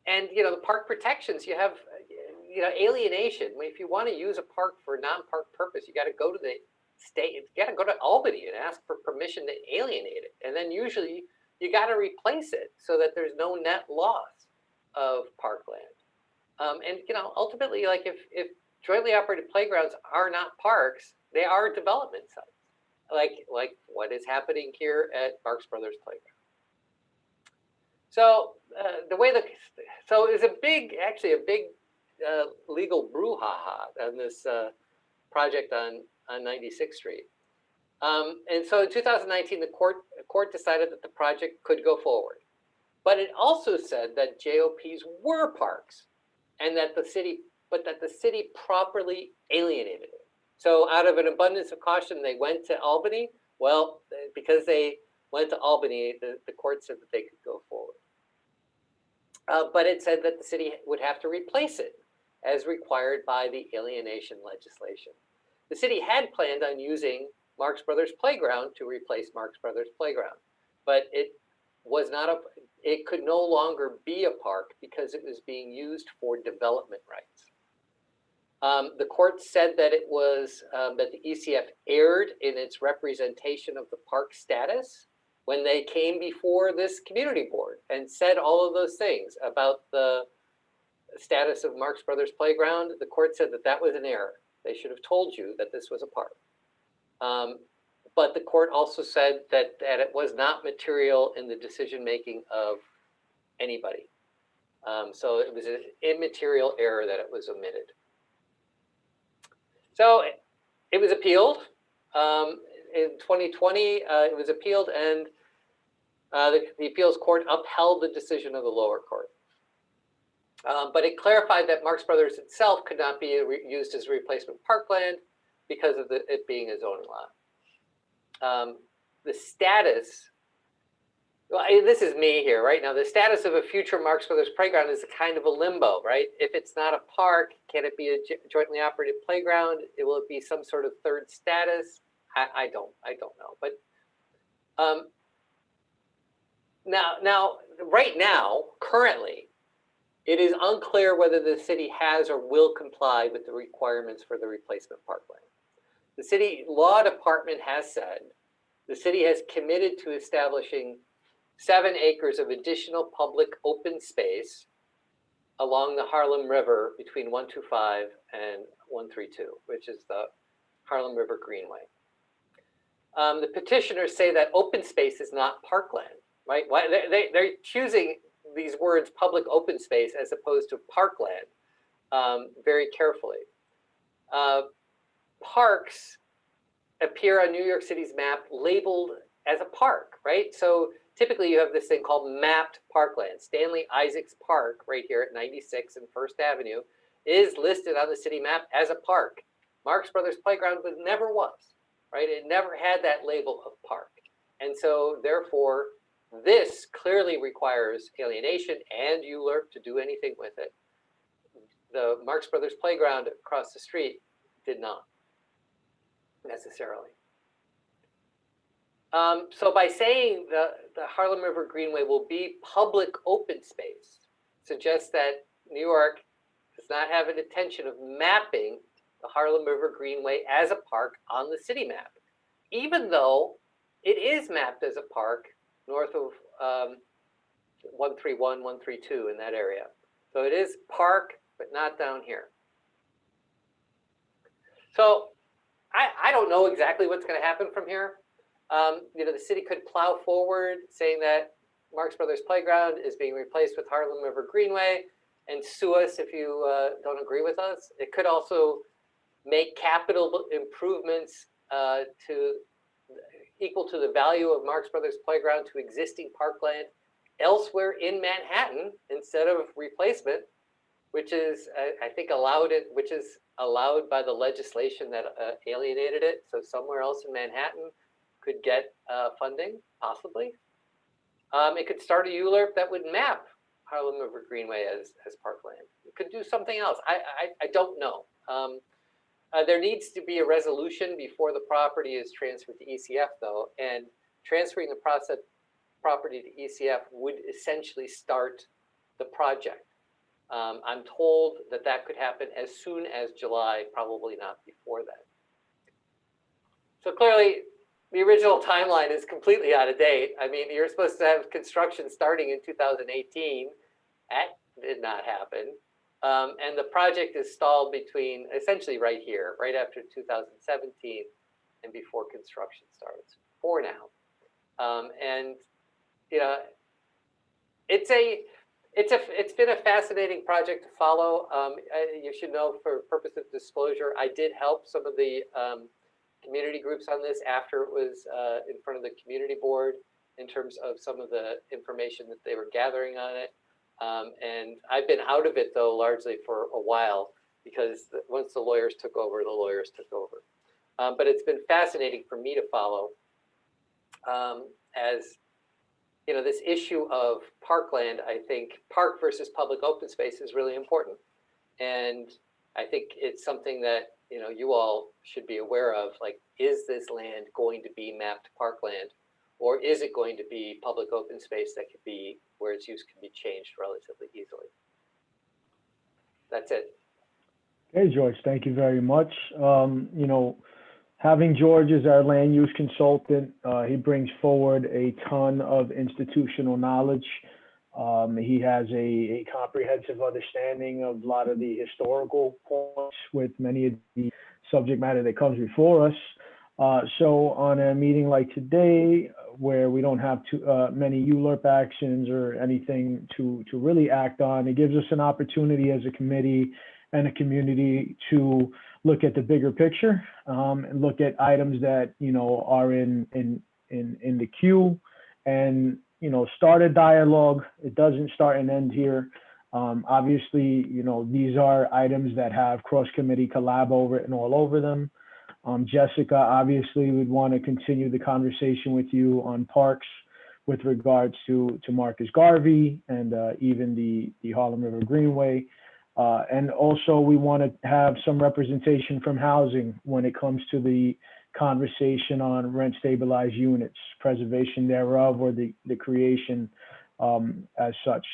the park protections, you have alienation. If you want to use a park for a non-park purpose, you got to go to the state, you got to go to Albany and ask for permission to alienate it. And then usually you got to replace it so that there's no net loss of parkland. And ultimately, if jointly operated playgrounds are not parks, they are development sites, like what is happening here at Marx Brothers Playground. So so it's a big legal brouhaha on this project on 96th Street. And so in 2019, the court decided that the project could go forward. But it also said that JOPs were parks, and that the city properly alienated it. So out of an abundance of caution, they went to Albany. Well, because they went to Albany, the court said that they could go forward. But it said that the city would have to replace it as required by the alienation legislation. The city had planned on using Marx Brothers Playground to replace Marx Brothers Playground, but it could no longer be a park because it was being used for development rights. The court said that it was that the ECF erred in its representation of the park status when they came before this community board and said all of those things about the status of Marx Brothers Playground. The court said that that was an error. They should have told you that this was a park. But the court also said that it was not material in the decision-making of anybody. So it was an immaterial error that it was omitted. So it was appealed. In 2020, it was appealed, and the appeals court upheld the decision of the lower court. But it clarified that Marx Brothers itself could not be used as replacement parkland because of it being a zoning lot. The status, well, this is me here right now. The status of a future Marx Brothers playground is a kind of a limbo, right? If it's not a park, can it be a jointly operated playground? Will it be some sort of third status? I don't know. But right now, currently, it is unclear whether the city has or will comply with the requirements for the replacement parkland. The city law department has said the city has committed to establishing 7 acres of additional public open space along the Harlem River between 125 and 132, which is the Harlem River Greenway. The petitioners say that open space is not parkland, right? They're choosing these words public open space as opposed to parkland very carefully. Parks appear on New York City's map labeled as a park, right? So typically you have this thing called mapped parkland. Stanley Isaacs Park right here at 96 and First Avenue is listed on the city map as a park. Marx Brothers Playground never was, right? It never had that label of park. And so therefore, this clearly requires alienation and ULURP to do anything with it. The Marx Brothers Playground across the street did not necessarily. So by saying the Harlem River Greenway will be public open space suggests that New York does not have an intention of mapping the Harlem River Greenway as a park on the city map, even though it is mapped as a park north of 131, 132 in that area. So it is park, but not down here. So I don't know exactly what's going to happen from here. The city could plow forward saying that Marx Brothers Playground is being replaced with Harlem River Greenway and sue us if you don't agree with us. It could also make capital improvements equal to the value of Marx Brothers Playground to existing parkland elsewhere in Manhattan instead of replacement, which is, I think, which is allowed by the legislation that alienated it. So somewhere else in Manhattan could get funding, possibly. It could start a ULURP that would map Harlem River Greenway as parkland. It could do something else. I don't know. There needs to be a resolution before the property is transferred to ECF, though, and transferring the property to ECF would essentially start the project. I'm told that that could happen as soon as July, probably not before that. So clearly, the original timeline is completely out of date. I mean, you're supposed to have construction starting in 2018. That did not happen. And the project is stalled between essentially right here, right after 2017 and before construction starts for now. And it's been a fascinating project to follow. You should know, for purpose of disclosure, I did help some of the community groups on this after it was in front of the community board. in terms of some of the information that they were gathering on it. And I've been out of it though, largely for a while, because once the lawyers took over, the lawyers took over. But it's been fascinating for me to follow as, you know, this issue of parkland. I think park versus public open space is really important. And I think it's something that, you know, you all should be aware of, like, is this land going to be mapped parkland, or is it going to be public open space that could be, where its use can be changed relatively easily? That's it. Hey, George, thank you very much. You know, having George as our land use consultant, he brings forward a ton of institutional knowledge. He has a comprehensive understanding of a lot of the historical points with many of the subject matter that comes before us. So on a meeting like today, where we don't have too many ULURP actions or anything to really act on, it gives us an opportunity as a committee and a community to look at the bigger picture, and look at items that, you know, are in the queue, and, you know, start a dialogue. It doesn't start and end here. Obviously, you know, these are items that have cross-committee collab over it and all over them. Jessica obviously would want to continue the conversation with you on parks with regards to Marcus Garvey and even the Harlem River Greenway. And also we want to have some representation from housing when it comes to the conversation on rent stabilized units, preservation thereof, or the creation as such.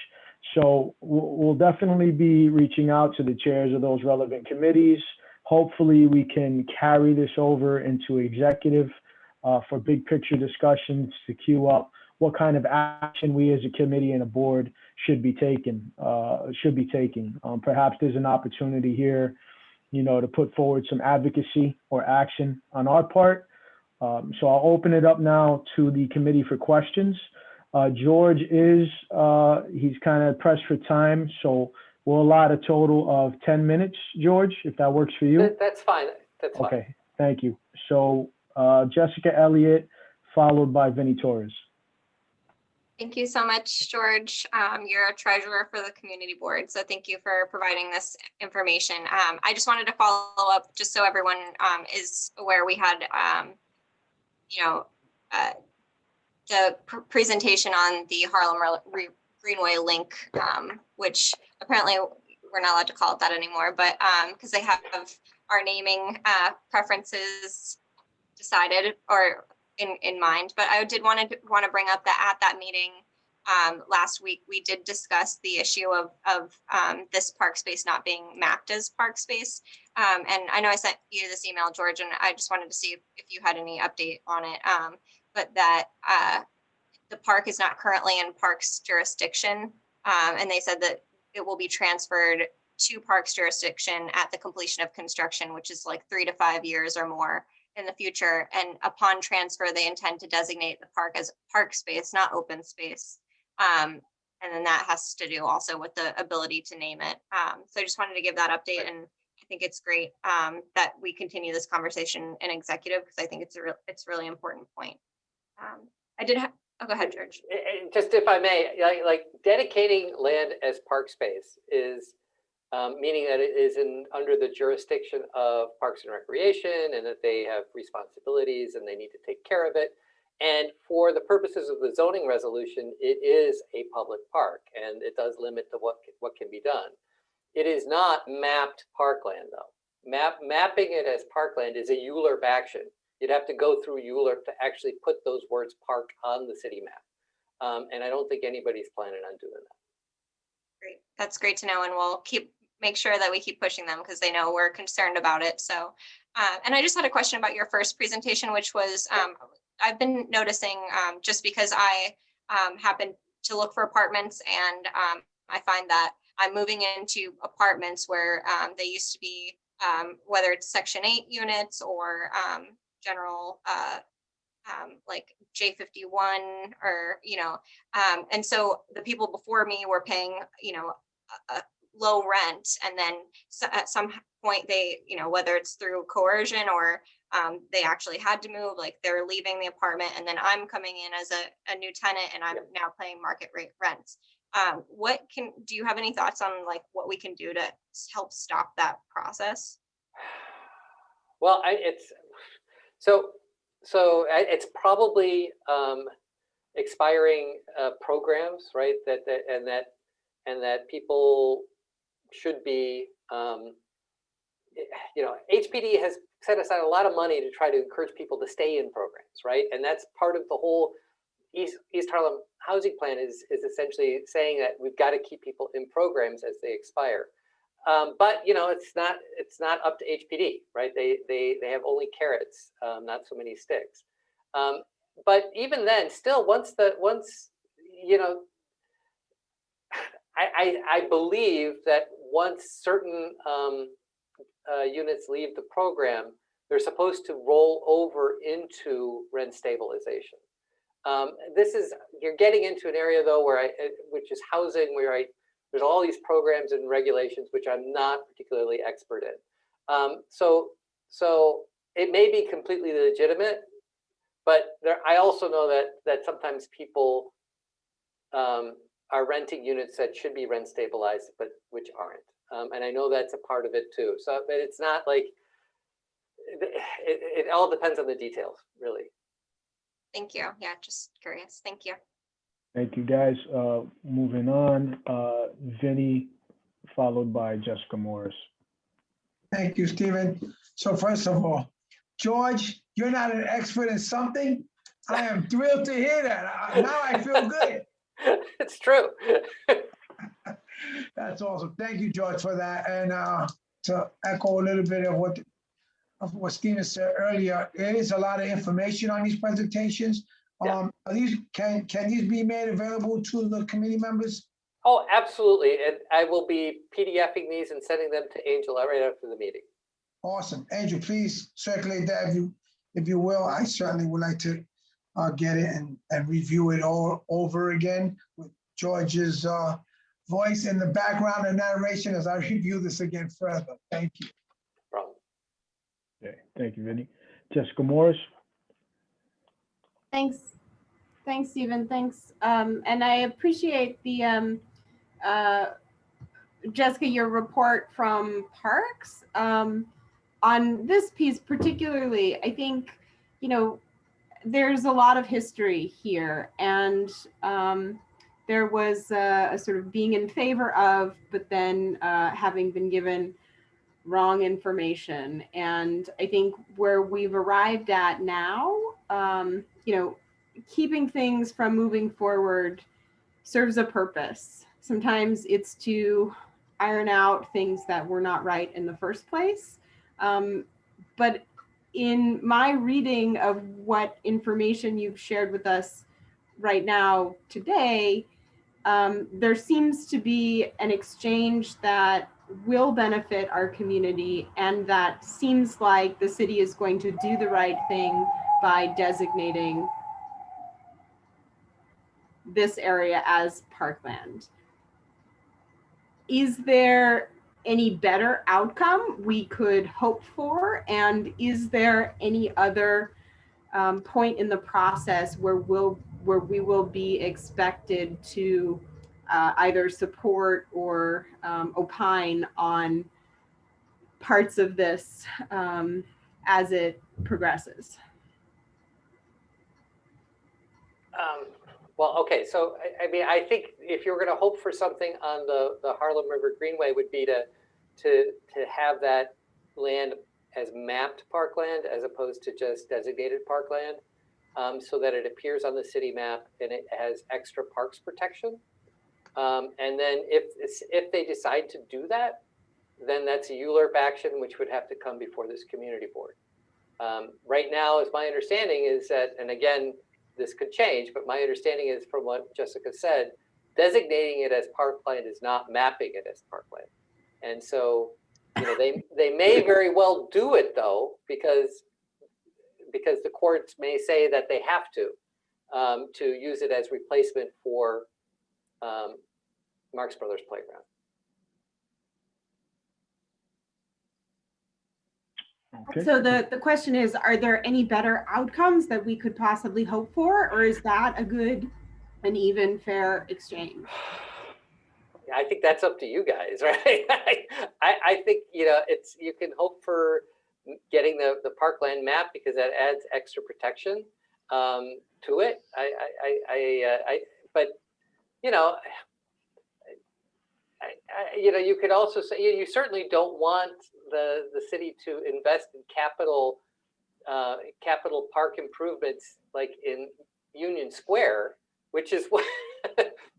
So we'll definitely be reaching out to the chairs of those relevant committees. Hopefully we can carry this over into executive for big picture discussions to queue up what kind of action we as a committee and a board should be taking. Perhaps there's an opportunity here, you know, to put forward some advocacy or action on our part. So I'll open it up now to the committee for questions. George he's kind of pressed for time, so we'll allot a total of 10 minutes, George, if that works for you. That's fine. That's fine. Okay, thank you. So Jessica Elliott, followed by Vinnie Torres. Thank you so much, George. You're a treasurer for the community board, so thank you for providing this information. I just wanted to follow up, just so everyone is aware. We had, you know, the presentation on the Harlem Greenway link, which apparently we're not allowed to call it that anymore, but because they have our naming preferences decided or in mind. But I did want to bring up that at that meeting last week, we did discuss the issue of this park space not being mapped as park space. And I know I sent you this email, George, and I just wanted to see if you had any update on it. But that the park is not currently in Parks jurisdiction. And they said that it will be transferred to Parks jurisdiction at the completion of construction, which is like 3 to 5 years or more in the future. And upon transfer, they intend to designate the park as park space, not open space. And then that has to do also with the ability to name it. So I just wanted to give that update, and I think it's great that we continue this conversation in executive, because I think it's a really important point. I did have, oh, go ahead, George. Just if I may, like dedicating land as park space is meaning that it is under the jurisdiction of Parks and Recreation, and that they have responsibilities and they need to take care of it. And for the purposes of the zoning resolution, it is a public park, and it does limit to what can be done. It is not mapped parkland, though. Mapping it as parkland is a ULURP action. You'd have to go through ULURP to actually put those words park on the city map. And I don't think anybody's planning on doing that. Great. That's great to know. And we'll make sure that we keep pushing them, because they know we're concerned about it. So, and I just had a question about your first presentation, which was, I've been noticing, just because I happen to look for apartments, and I find that I'm moving into apartments where they used to be, whether it's Section 8 units or general like J51, or, you know, and so the people before me were paying, you know, a low rent, and then at some point they, you know, whether it's through coercion or they actually had to move, like they're leaving the apartment, and then I'm coming in as a new tenant, and I'm now paying market rate rents. Do you have any thoughts on like what we can do to help stop that process? Well, it's probably expiring programs, right? That people should be, HPD has set aside a lot of money to try to encourage people to stay in programs, right? And that's part of the whole East Harlem housing plan is essentially saying that we've got to keep people in programs as they expire. But it's not up to HPD, right? They have only carrots, not so many sticks. But even then, still, I believe that once certain units leave the program, they're supposed to roll over into rent stabilization. You're getting into an area though which is housing, where there's all these programs and regulations which I'm not particularly expert in. So it may be completely legitimate, but I also know that sometimes people are renting units that should be rent stabilized, but which aren't. And I know that's a part of it too. So, but it's not like, it all depends on the details, really. Thank you. Yeah, just curious. Thank you. Thank you, guys. Moving on, Vinny, followed by Jessica Morris. Thank you, Stephen. So first of all, George, you're not an expert in something. I am thrilled to hear that. Now I feel good. It's true. That's awesome. Thank you, George, for that. And to echo a little bit of what Stephen said earlier, there is a lot of information on these presentations. Are these can these be made available to the committee members? Oh, absolutely. And I will be PDFing these and sending them to Angel right after the meeting. Awesome. Angel, please circulate that if you will. I certainly would like to get it and review it all over again with George's voice in the background and narration as I review this again further. Thank you. No problem. Okay, thank you, Vinny. Jessica Morris. Thanks, Stephen. Thanks. And I appreciate the Jessica, your report from Parks on this piece particularly. I think, there's a lot of history here, and there was a sort of being in favor of, but then having been given wrong information. And I think where we've arrived at now, keeping things from moving forward serves a purpose. Sometimes it's to iron out things that were not right in the first place. But in my reading of what information you've shared with us right now today, there seems to be an exchange that will benefit our community, and that seems like the city is going to do the right thing by designating this area as parkland. Is there any better outcome we could hope for? And is there any other point in the process where we will be expected to either support or opine on parts of this as it progresses? Well, okay, so I think if you're going to hope for something on the Harlem River Greenway, would be to have that land as mapped parkland as opposed to just designated parkland, so that it appears on the city map and it has extra parks protection. And then if they decide to do that, then that's a ULURP action, which would have to come before this community board. Right now, as my understanding is that, and again, this could change, but my understanding is from what Jessica said, designating it as parkland is not mapping it as parkland. And so, they may very well do it though, because the courts may say that they have to use it as replacement for Marx Brothers Playground. Okay. So the question is, are there any better outcomes that we could possibly hope for, or is that a good and even fair exchange? I think that's up to you guys, right? I think, you know, it's, you can hope for getting the parkland map because that adds extra protection to it. But you know, you know, you could also say you certainly don't want the city to invest in capital park improvements like in Union Square, which is what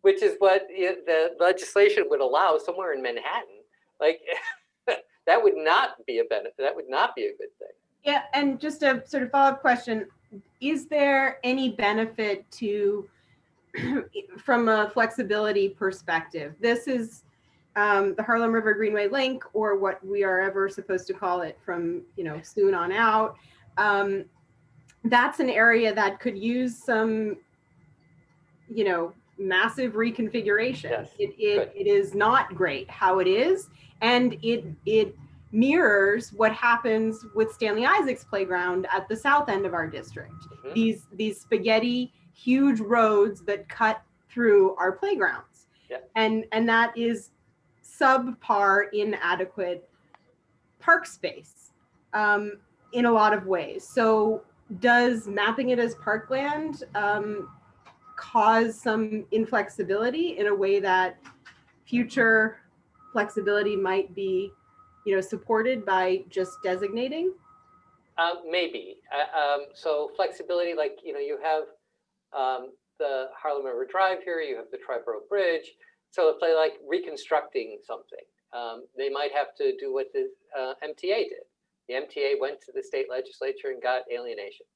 which is what the legislation would allow somewhere in Manhattan. Like that would not be a benefit. That would not be a good thing. Yeah, and just a sort of follow-up question: is there any benefit to, from a flexibility perspective? This is the Harlem River Greenway Link, or what we are ever supposed to call it from, you know, soon on out. That's an area that could use some, you know, massive reconfiguration. Yes, It is not great how it is, and it mirrors what happens with Stanley Isaac's playground at the south end of our district. Mhm. These spaghetti huge roads that cut through our playgrounds. Yeah. And that is subpar, inadequate park space in a lot of ways. So does mapping it as parkland cause some inflexibility in a way that future flexibility might be, you know, supported by just designating? Maybe. So flexibility, like, you know, you have the Harlem River Drive here, you have the Triborough Bridge. So if they like reconstructing something, they might have to do what the MTA did. The MTA went to the state legislature and got alienation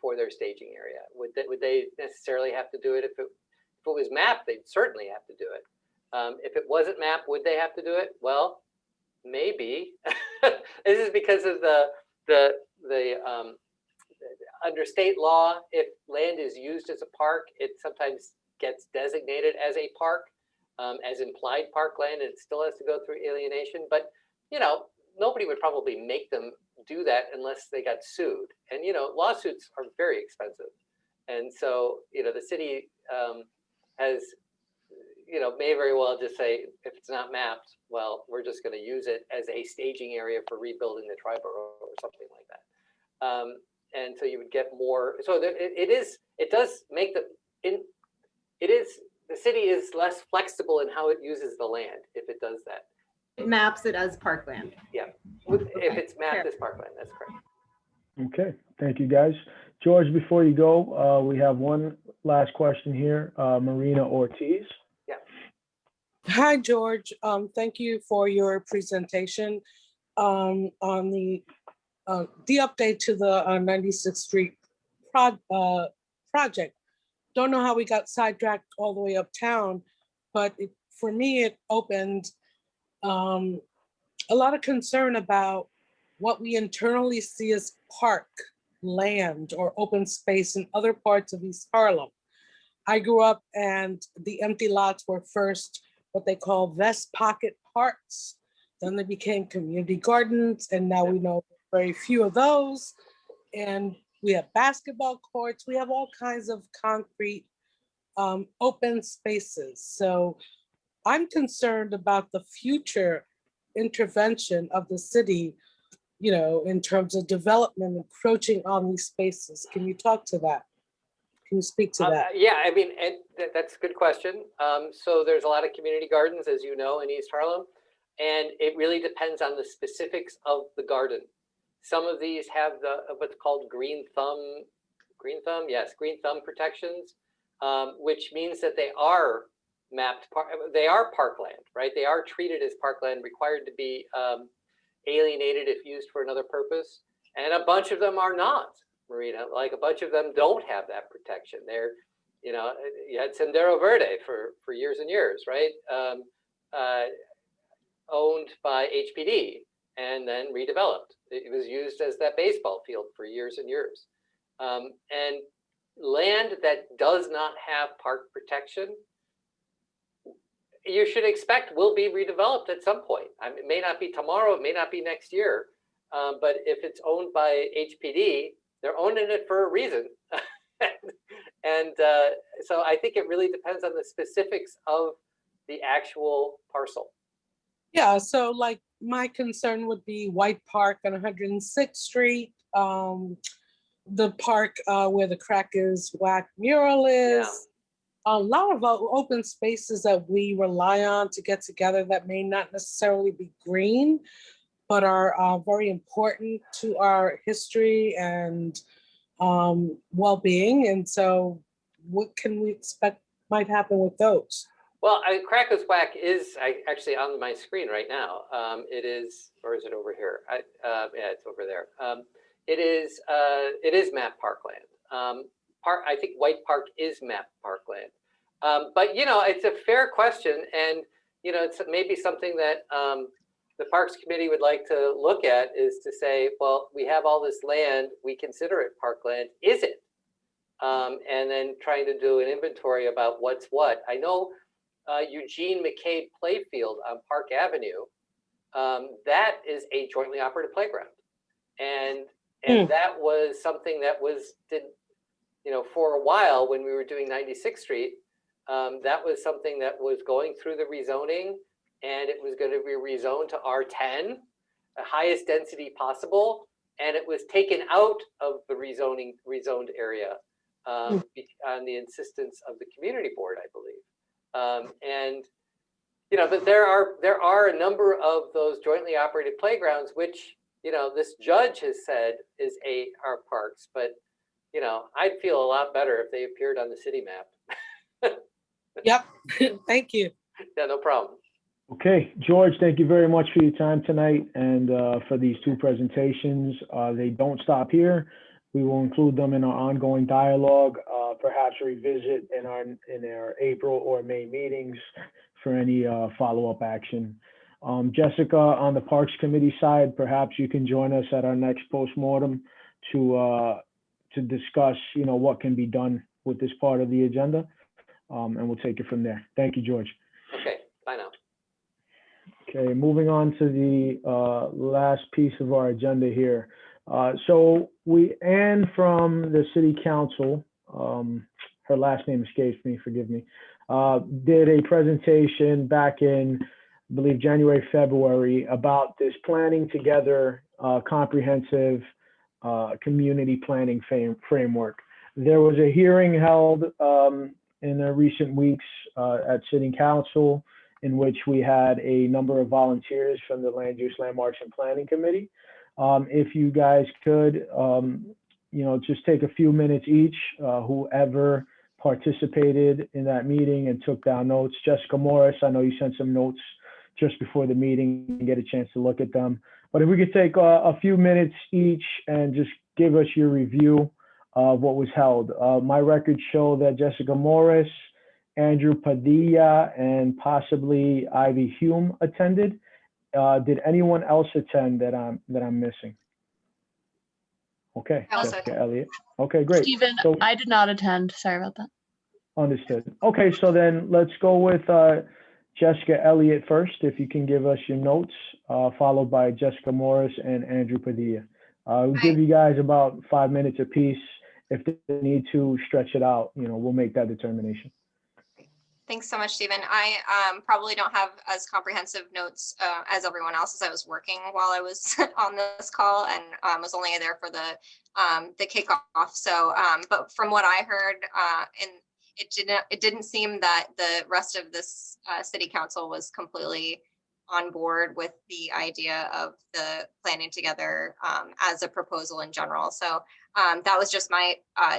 for their staging area. Would they necessarily have to do it if it was mapped? They'd certainly have to do it. If it wasn't mapped, would they have to do it? Well, maybe. This is because of the under state law, if land is used as a park, it sometimes gets designated as a park, as implied parkland, and it still has to go through alienation. But, you know, nobody would probably make them do that unless they got sued. And, you know, lawsuits are very expensive. And so, you know, the city has, you know, may very well just say, if it's not mapped, well, we're just going to use it as a staging area for rebuilding the Triborough or something like that. And so you would get more. So it does make the city is less flexible in how it uses the land if it does that. It maps it as parkland. Yeah, if it's mapped as parkland, that's correct. Okay, thank you, guys. George, before you go, we have one last question here. Marina Ortiz. Yeah. Hi, George. Thank you for your presentation on the update to the 96th Street project. Don't know how we got sidetracked all the way uptown, but for me, it opened a lot of concern about what we internally see as park land or open space in other parts of East Harlem. I grew up and the empty lots were first what they call vest pocket parks. Then they became community gardens, and now we know very few of those. And we have basketball courts. We have all kinds of concrete open spaces. So I'm concerned about the future intervention of the city, you know, in terms of development encroaching on these spaces. Can you talk to that? Can you speak to that? Yeah, I mean, that's a good question. So there's a lot of community gardens, as you know, in East Harlem, and it really depends on the specifics of the garden. Some of these have what's called green thumb protections, which means that they are mapped, they are parkland, right? They are treated as parkland, required to be alienated if used for another purpose. And a bunch of them are not, Marina. Like a bunch of them don't have that protection. They're, you know, you had Sendero Verde for years and years, right? Owned by HPD and then redeveloped. It was used as that baseball field for years and years. And land that does not have park protection, you should expect will be redeveloped at some point. I mean, it may not be tomorrow, it may not be next year, But if it's owned by HPD, they're owning it for a reason. And so I think it really depends on the specifics of the actual parcel. Yeah, so like my concern would be White Park on 106th Street, the park where the Crackers Whack mural is. Yeah. A lot of open spaces that we rely on to get together that may not necessarily be green, but are very important to our history and well-being. And so what can we expect might happen with those? Well, Crackers Whack is actually on my screen right now. It is, or is it over here? Yeah, it's over there. It is map parkland. I think White Park is map parkland. But you know, it's a fair question, and you know, it's maybe something that the Parks Committee would like to look at, is to say, well, we have all this land, we consider it parkland. Is it? And then trying to do an inventory about what's what. I know Eugene McCabe Playfield on Park Avenue, that is a jointly operated playground. And that was something that did, you know, for a while when we were doing 96th Street, that was something that was going through the rezoning, and it was going to be rezoned to R10, the highest density possible. And it was taken out of the rezoned area on the insistence of the community board, I believe. And you know, but there are a number of those jointly operated playgrounds, which, you know, this judge has said are parks, but you know, I'd feel a lot better if they appeared on the city map. Yep, thank you. Yeah, no problem. Okay, George, thank you very much for your time tonight and for these two presentations. They don't stop here. We will include them in our ongoing dialogue, perhaps revisit in our April or May meetings for any follow-up action. Jessica, on the Parks Committee side, perhaps you can join us at our next postmortem to discuss, you know, what can be done with this part of the agenda, and we'll take it from there. Thank you, George. Okay, bye now. Okay, moving on to the last piece of our agenda here. So Anne from the City Council, her last name escapes me, forgive me, did a presentation back in, I believe, January, February, about this planning together comprehensive community planning framework. There was a hearing held in the recent weeks at City Council, in which we had a number of volunteers from the Land Use, Landmarks, and Planning Committee. If you guys could, you know, just take a few minutes each, whoever participated in that meeting and took down notes. Jessica Morris, I know you sent some notes just before the meeting and get a chance to look at them. But if we could take a few minutes each and just give us your review of what was held. My records show that Jessica Morris, Andrew Padilla, and possibly Ivy Hume attended. Did anyone else attend that I'm missing? Okay, Jessica Elliott. Okay, great. Stephen, So, I did not attend. Sorry about that. understood. Okay, so then let's go with Jessica Elliott first, if you can give us your notes, followed by Jessica Morris and Andrew Padilla. We'll give you guys about 5 minutes apiece. If they need to stretch it out, you know, we'll make that determination. Thanks so much, Stephen. I probably don't have as comprehensive notes as everyone else, as I was working while I was on this call, and was only there for the kickoff. So, but from what I heard, and it didn't seem that the rest of this city council was completely on board with the idea of the planning together as a proposal in general. So that was just my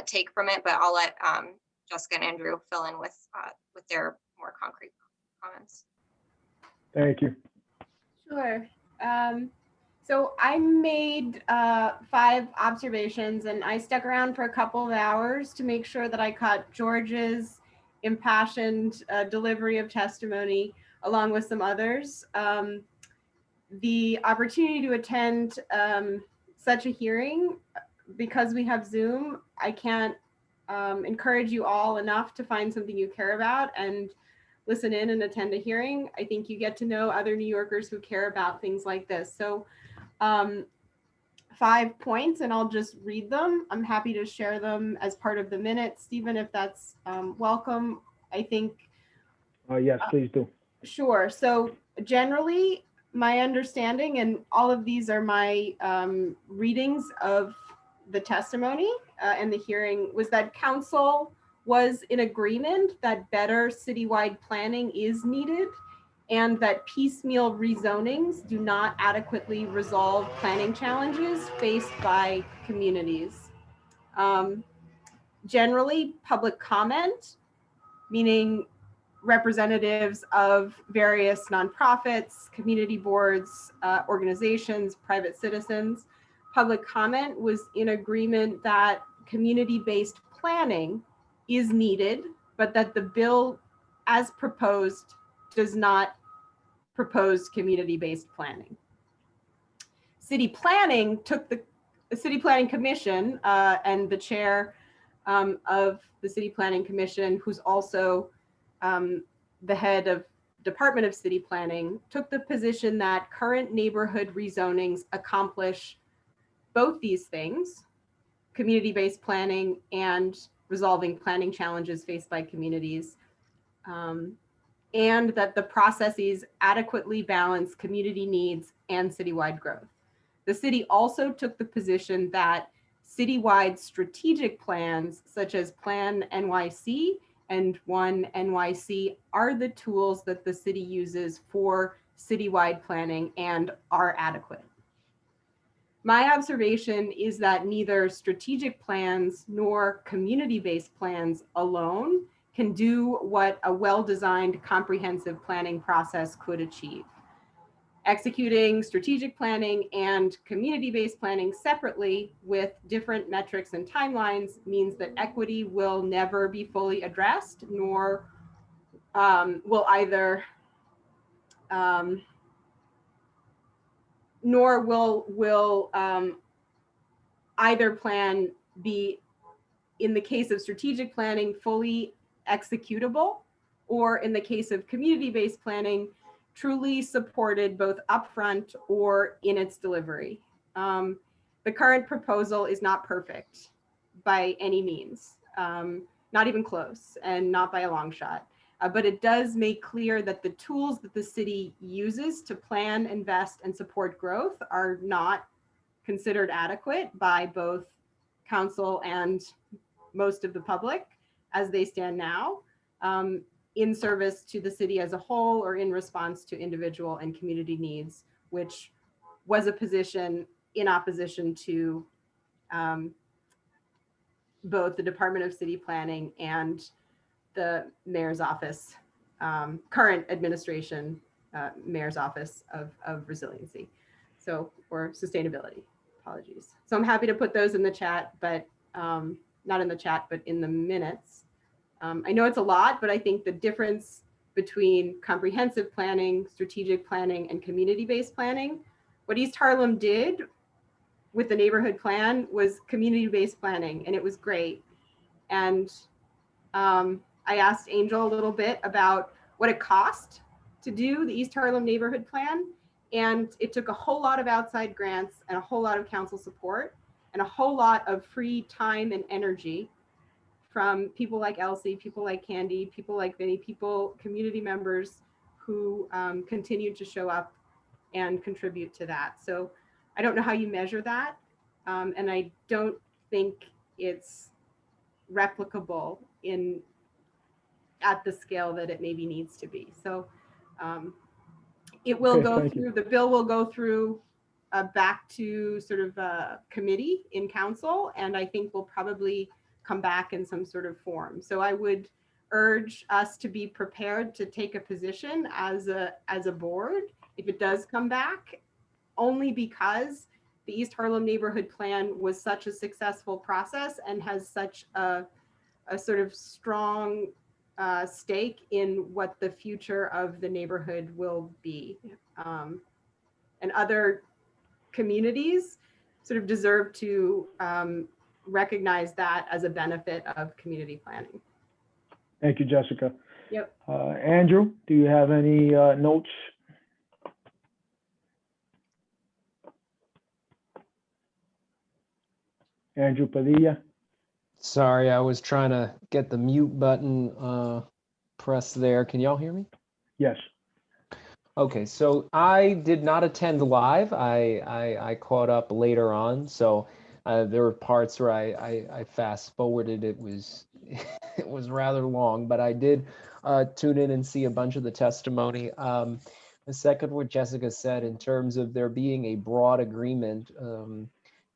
take from it, but I'll let Jessica and Andrew fill in with their more concrete comments. Thank you. Sure. So I made 5 observations, and I stuck around for a couple of hours to make sure that I caught George's impassioned delivery of testimony along with some others. The opportunity to attend such a hearing, because we have Zoom, I can't encourage you all enough to find something you care about and listen in and attend a hearing. I think you get to know other New Yorkers who care about things like this. So 5 points, and I'll just read them. I'm happy to share them as part of the minutes, Stephen, if that's welcome. I think. Yes, please do. Sure. So generally, my understanding, and all of these are my readings of the testimony and the hearing, was that council was in agreement that better citywide planning is needed and that piecemeal rezonings do not adequately resolve planning challenges faced by communities. Generally, public comment, meaning representatives of various nonprofits, community boards, organizations, private citizens. Public comment was in agreement that community-based planning is needed, but that the bill as proposed does not propose community-based planning. City planning took the City Planning Commission and the chair of the City Planning Commission, who's also the head of Department of City Planning, took the position that current neighborhood rezonings accomplish both these things, community-based planning and resolving planning challenges faced by communities, and that the processes adequately balance community needs and citywide growth. The city also took the position that citywide strategic plans such as Plan NYC and One NYC are the tools that the city uses for citywide planning and are adequate. My observation is that neither strategic plans nor community-based plans alone can do what a well-designed comprehensive planning process could achieve. Executing strategic planning and community-based planning separately with different metrics and timelines means that equity will never be fully addressed, nor will either, nor will either plan be, in the case of strategic planning, fully executable, or in the case of community-based planning, truly supported both upfront or in its delivery. The current proposal is not perfect by any means, not even close, and not by a long shot. But it does make clear that the tools that the city uses to plan, invest, and support growth are not considered adequate by both council and most of the public as they stand now, in service to the city as a whole or in response to individual and community needs, which was a position in opposition to both the Department of City Planning and the mayor's office, current administration, mayor's office of resiliency. So, or sustainability, apologies. So I'm happy to put those in the chat, but not in the chat, but in the minutes. I know it's a lot, but I think the difference between comprehensive planning, strategic planning, and community-based planning, what East Harlem did with the neighborhood plan was community-based planning, and it was great. And I asked Angel a little bit about what it cost to do the East Harlem neighborhood plan. And it took a whole lot of outside grants and a whole lot of council support and a whole lot of free time and energy from people like Elsie, people like Candy, people like Vinny, people, community members who continued to show up and contribute to that. So I don't know how you measure that. And I don't think it's replicable at the scale that it maybe needs to be. So it will go through, the bill will go through back to sort of a committee in council, and I think we'll probably come back in some sort of form. So I would urge us to be prepared to take a position as a board if it does come back, only because the East Harlem neighborhood plan was such a successful process and has such a sort of strong stake in what the future of the neighborhood will be. And other communities sort of deserve to recognize that as a benefit of community planning. Thank you, Jessica. Yep. Andrew, do you have any notes? Andrew Padilla. Sorry, I was trying to get the mute button pressed there. Can y'all hear me? Yes. Okay, so I did not attend live. I caught up later on, so there were parts where I fast forwarded. It was it was rather long, but I did tune in and see a bunch of the testimony. The second, what Jessica said in terms of there being a broad agreement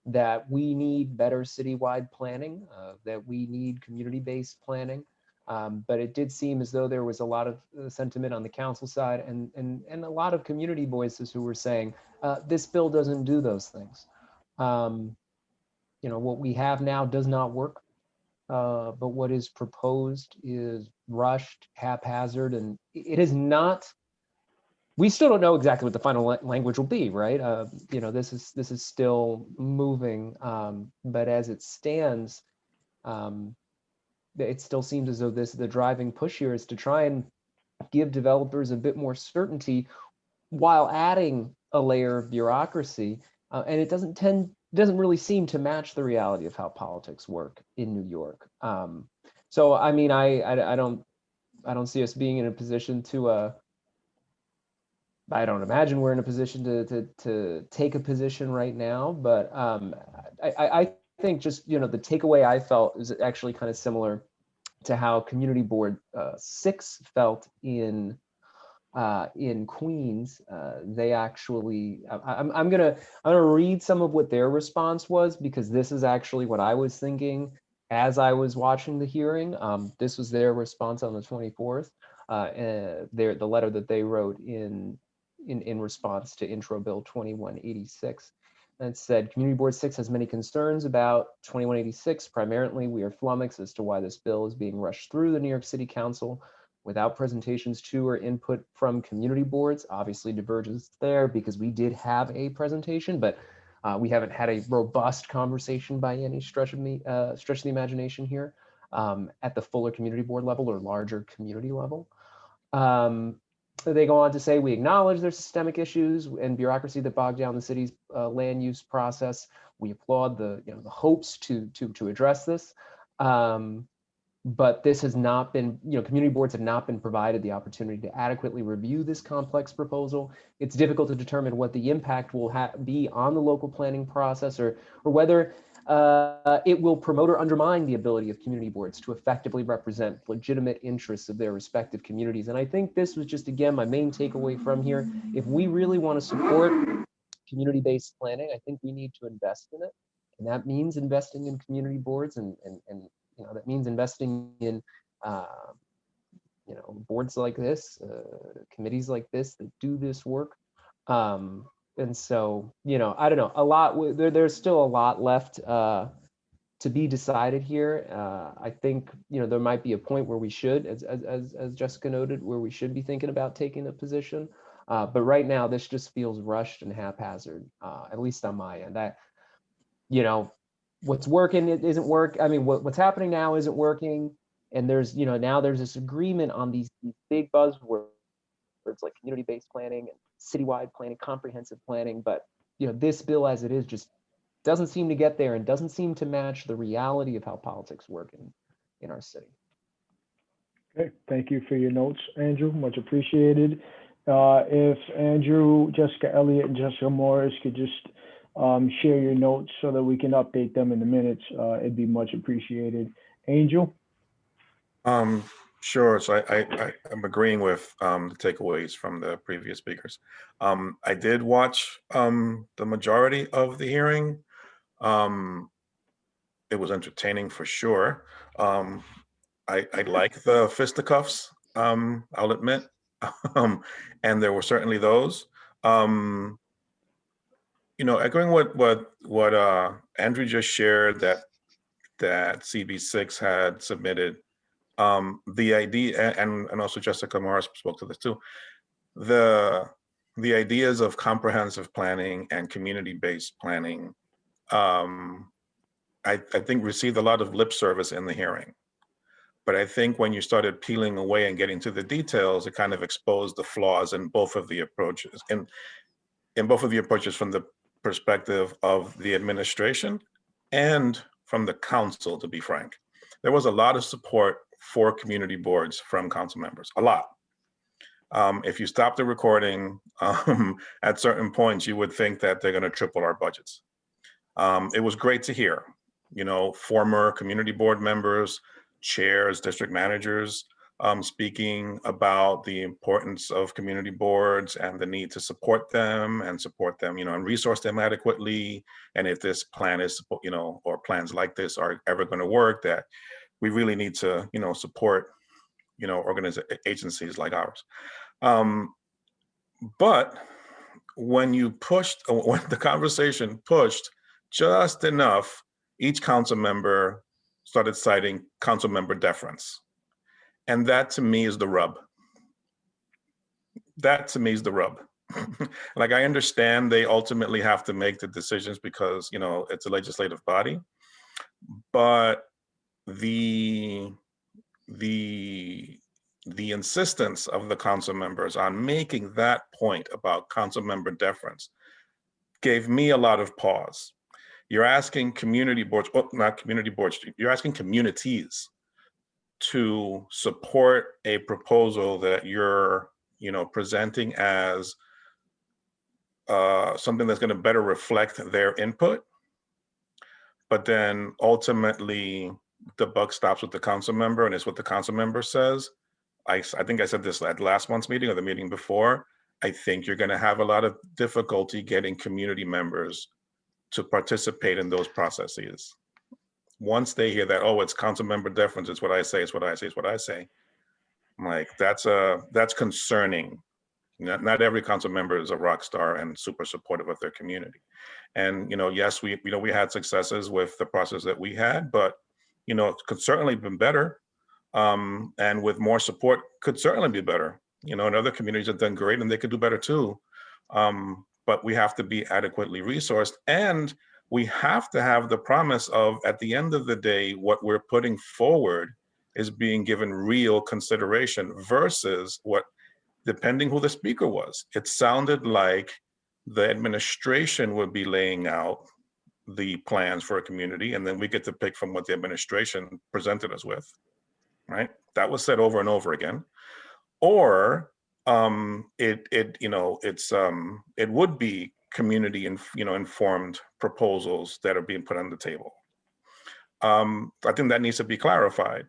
that we need better citywide planning, that we need community-based planning. But it did seem as though there was a lot of sentiment on the council side and a lot of community voices who were saying, this bill doesn't do those things. You know, what we have now does not work, but what is proposed is rushed, haphazard, and it is not, we still don't know exactly what the final language will be, right? You know, this is still moving, but as it stands, it still seems as though the driving push here is to try and give developers a bit more certainty while adding a layer of bureaucracy. And it doesn't really seem to match the reality of how politics work in New York. So I mean, I don't see us being in a position to I don't imagine we're in a position to take a position right now, but I think just, you know, the takeaway I felt is actually kind of similar to how Community Board 6 felt in Queens. They actually, I'm gonna read some of what their response was, because this is actually what I was thinking as I was watching the hearing. This was their response on the 24th. The letter that they wrote in response to Intro Bill 2186. And it said, Community Board 6 has many concerns about 2186. Primarily, we are flummoxed as to why this bill is being rushed through the New York City Council without presentations to or input from community boards. Obviously, divergence there because we did have a presentation, but we haven't had a robust conversation by any stretch of the imagination here at the fuller community board level or larger community level. They go on to say, we acknowledge there's systemic issues and bureaucracy that bog down the city's land use process. We applaud the hopes to address this. But this has not been, community boards have not been provided the opportunity to adequately review this complex proposal. It's difficult to determine what the impact will be on the local planning process, or whether it will promote or undermine the ability of community boards to effectively represent legitimate interests of their respective communities. And I think this was just, again, my main takeaway from here. If we really want to support community-based planning, I think we need to invest in it. And that means investing in community boards, and that means investing in boards like this, committees like this that do this work. And so, I don't know, there's still a lot left to be decided here. I think, there might be a point where we should, as Jessica noted, where we should be thinking about taking a position. But right now, this just feels rushed and haphazard, at least on my end. What's working, it isn't work. I mean, what's happening now isn't working. And there's, now there's this agreement on these big buzzwords like community-based planning and citywide planning, comprehensive planning. But, this bill as it is just doesn't seem to get there and doesn't seem to match the reality of how politics work in our city. Okay, thank you for your notes, Andrew, much appreciated. If Andrew, Jessica Elliott, and Jessica Morris could just share your notes so that we can update them in the minutes, it'd be much appreciated. Angel? Sure. So I'm agreeing with the takeaways from the previous speakers. I did watch the majority of the hearing. It was entertaining for sure. I like the fisticuffs, I'll admit, and there were certainly those. Echoing what Andrew just shared, that CB6 had submitted, the idea, and also Jessica Morris spoke to this too, the ideas of comprehensive planning and community-based planning, I think received a lot of lip service in the hearing. But I think when you started peeling away and getting to the details, it kind of exposed the flaws in both of the approaches, in both of the approaches from the perspective of the administration and from the council, to be frank. There was a lot of support for community boards from council members, a lot. If you stop the recording, at certain points, you would think that they're gonna triple our budgets. It was great to hear, you know, former community board members, chairs, district managers, speaking about the importance of community boards and the need to support them, you know, and resource them adequately. And if this plan is, you know, or plans like this are ever going to work, that we really need to, you know, support, you know, agencies like ours. But when you pushed, when the conversation pushed just enough, each council member started citing council member deference. And that to me is the rub. That to me is the rub. Like, I understand they ultimately have to make the decisions because, you know, it's a legislative body, but the insistence of the council members on making that point about council member deference gave me a lot of pause. You're asking community boards, well, not community boards, you're asking communities to support a proposal that you're, you know, presenting as something that's going to better reflect their input. But then ultimately the buck stops with the council member, and it's what the council member says. I think I said this at last month's meeting or the meeting before. I think you're going to have a lot of difficulty getting community members to participate in those processes. Once they hear that, oh, it's council member deference, it's what I say, it's what I say, it's what I say. I'm like, that's concerning. Not every council member is a rock star and super supportive of their community. And, you know, yes, we had successes with the process that we had, but, you know, it could certainly have been better. And with more support could certainly be better. You know, and other communities have done great and they could do better too. But we have to be adequately resourced, and we have to have the promise of, at the end of the day, what we're putting forward is being given real consideration versus what, depending who the speaker was, it sounded like the administration would be laying out the plans for a community, and then we get to pick from what the administration presented us with, right? That was said over and over again. Or it would be community informed proposals that are being put on the table. I think that needs to be clarified.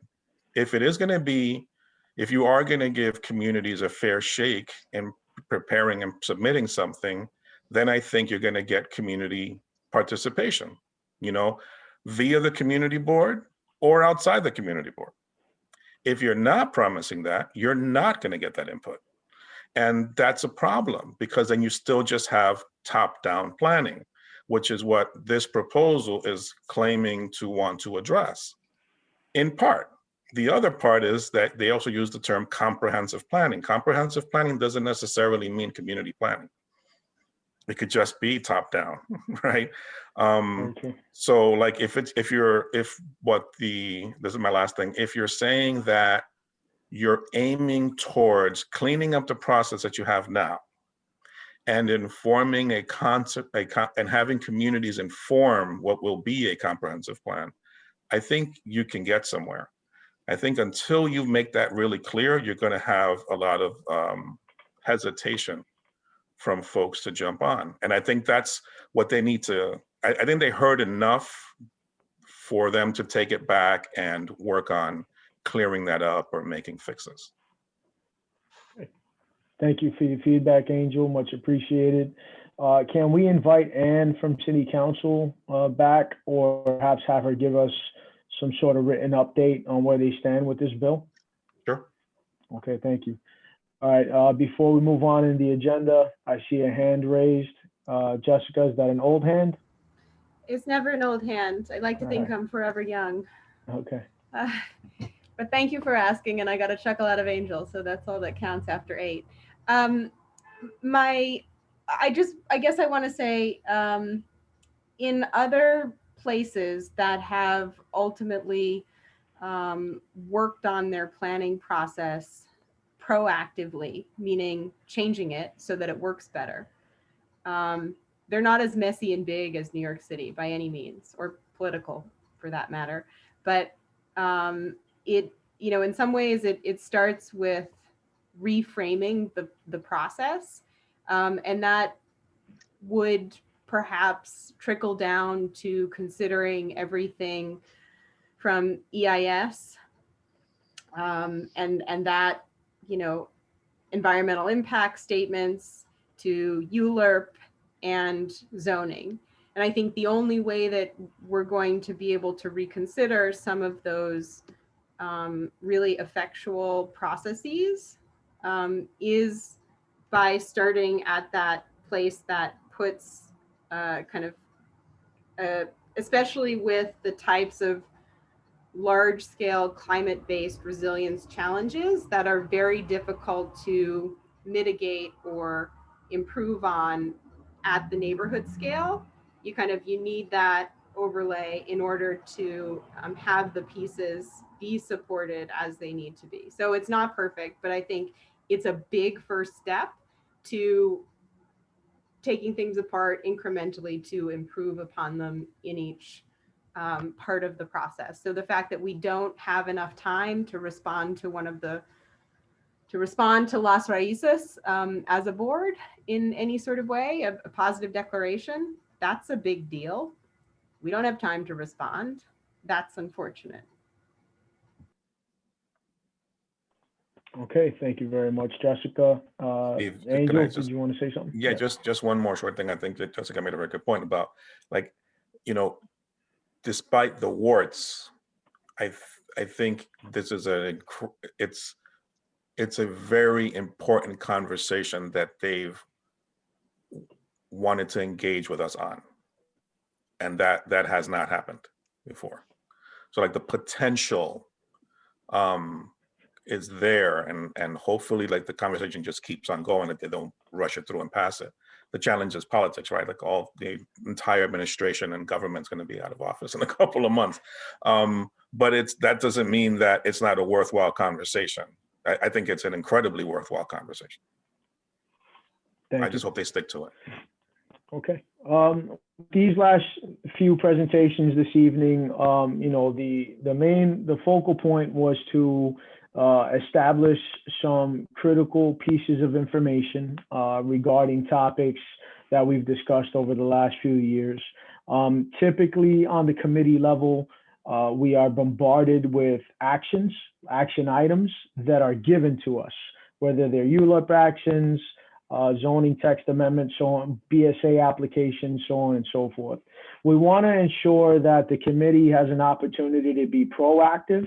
If it is going to be, if you are going to give communities a fair shake in preparing and submitting something, then I think you're going to get community participation, you know, via the community board or outside the community board. If you're not promising that, you're not going to get that input. And that's a problem, because then you still just have top-down planning, which is what this proposal is claiming to want to address. In part, the other part is that they also use the term comprehensive planning. Comprehensive planning doesn't necessarily mean community planning. It could just be top-down, right? So like this is my last thing. If you're saying that you're aiming towards cleaning up the process that you have now and informing a concept, and having communities inform what will be a comprehensive plan, I think you can get somewhere. I think until you make that really clear, you're going to have a lot of hesitation from folks to jump on. And I think that's what they need to, I think they heard enough for them to take it back and work on clearing that up or making fixes. Thank you for your feedback, Angel. Much appreciated. Can we invite Ann from City Council back, or perhaps have her give us some sort of written update on where they stand with this bill? Sure. Okay, thank you. All right, before we move on in the agenda, I see a hand raised. Jessica, is that an old hand? It's never an old hand. I like to think I'm forever young. Okay. But thank you for asking, and I got a chuckle out of Angel, so that's all that counts after 8. I guess I want to say, in other places that have ultimately worked on their planning process proactively, meaning changing it so that it works better. They're not as messy and big as New York City by any means, or political for that matter. But it, you know, in some ways it starts with reframing the process, and that would perhaps trickle down to considering everything from EIS and that, you know, environmental impact statements to ULURP and zoning. And I think the only way that we're going to be able to reconsider some of those really effectual processes is by starting at that place that puts kind of, especially with the types of large-scale climate-based resilience challenges that are very difficult to mitigate or improve on at the neighborhood scale. You need that overlay in order to have the pieces be supported as they need to be. So it's not perfect, but I think it's a big first step to taking things apart incrementally to improve upon them in each part of the process. So the fact that we don't have enough time to respond to Las Raíces as a board in any sort of way, a positive declaration, that's a big deal. We don't have time to respond. That's unfortunate. Okay, thank you very much, Jessica. Steve, can Angel, I did just- you want to say something? Yeah, just one more short thing. I think that Jessica made a very good point about, like, you know, despite the warts, I think this is it's a very important conversation that they've wanted to engage with us on, and that has not happened before. So like the potential is there, and hopefully like the conversation just keeps on going, that they don't rush it through and pass it. The challenge is politics, right? Like all the entire administration and government's going to be out of office in a couple of months. But that doesn't mean that it's not a worthwhile conversation. I think it's an incredibly worthwhile conversation. I just hope they stick to it. Okay. These last few presentations this evening, you know, the focal point was to establish some critical pieces of information regarding topics that we've discussed over the last few years. Typically on the committee level, we are bombarded with action items that are given to us, whether they're ULURP actions, zoning text amendments, so on, BSA applications, so on and so forth. We want to ensure that the committee has an opportunity to be proactive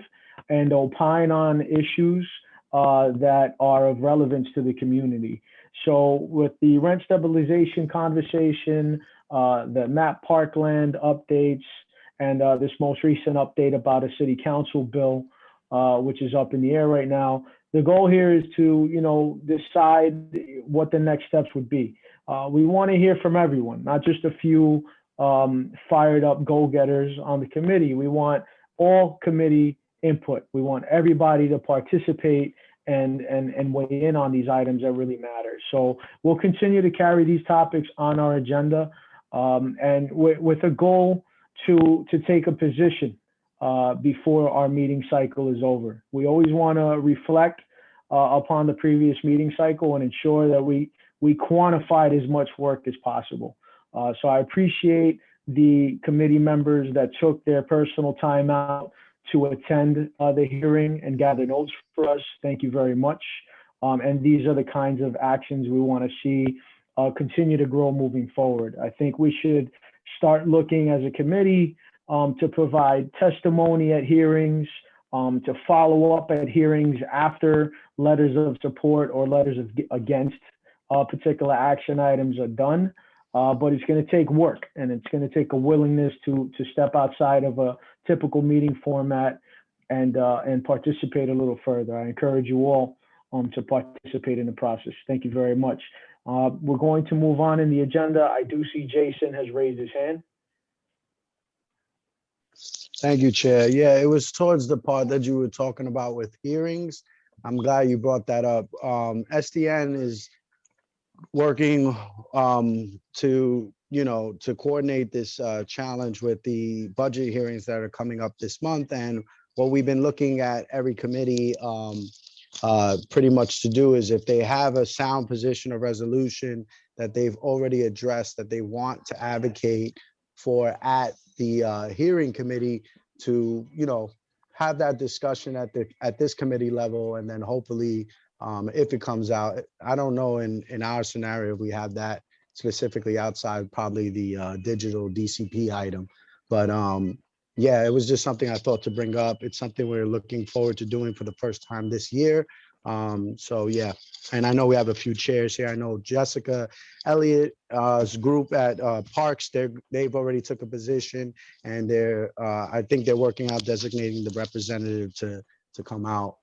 and opine on issues that are of relevance to the community. So with the rent stabilization conversation, the MAP Parkland updates, and this most recent update about a city council bill, which is up in the air right now, the goal here is to, you know, decide what the next steps would be. We want to hear from everyone, not just a few fired up go-getters on the committee. We want all committee input. We want everybody to participate and weigh in on these items that really matter. So we'll continue to carry these topics on our agenda, and with a goal to take a position before our meeting cycle is over. We always want to reflect upon the previous meeting cycle and ensure that we quantified as much work as possible. So I appreciate the committee members that took their personal time out to attend the hearing and gather notes for us. Thank you very much. And these are the kinds of actions we want to see continue to grow moving forward. I think we should start looking as a committee to provide testimony at hearings, to follow up at hearings after letters of support or letters against particular action items are done. But it's going to take work, and it's going to take a willingness to step outside of a typical meeting format and participate a little further. I encourage you all to participate in the process. Thank you very much. We're going to move on in the agenda. I do see Jason has raised his hand. Thank you, Chair. Yeah, it was towards the part that you were talking about with hearings. I'm glad you brought that up. SDN is working to to coordinate this challenge with the budget hearings that are coming up this month. And what we've been looking at every committee pretty much to do is, if they have a sound position or resolution that they've already addressed that they want to advocate for at the hearing committee, to have that discussion at this committee level. And then hopefully if it comes out, I don't know in our scenario if we have that specifically outside probably the digital DCP item, but yeah, it was just something I thought to bring up. It's something we're looking forward to doing for the first time this year. So yeah, and I know we have a few chairs here. I know Jessica Elliott's group at Parks, they've already took a position, and I think they're working out designating the representative to come out.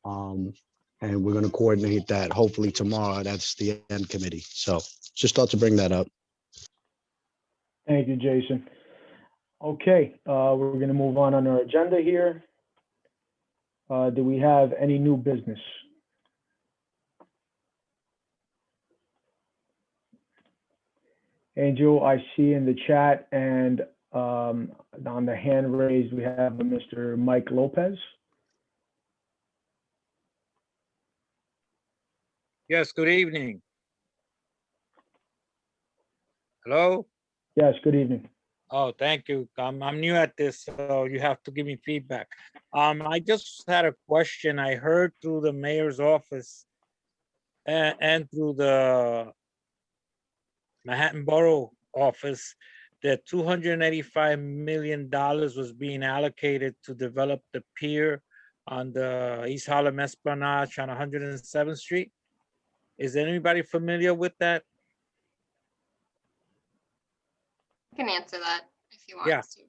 And we're going to coordinate that hopefully tomorrow. That's the end committee. So just thought to bring that up. Thank you, Jason. Okay, we're going to move on our agenda here. Do we have any new business? Angel, I see in the chat and on the hand raised, we have Mr. Mike Lopez. Yes, good evening. Hello? Yes, good evening. Oh, thank you. I'm new at this, so you have to give me feedback. I just had a question. I heard through the mayor's office and through the Manhattan Borough office that $285 million was being allocated to develop the pier on the East Harlem Esplanade on 107th Street. Is anybody familiar with that? I can answer that if you want Yeah. to.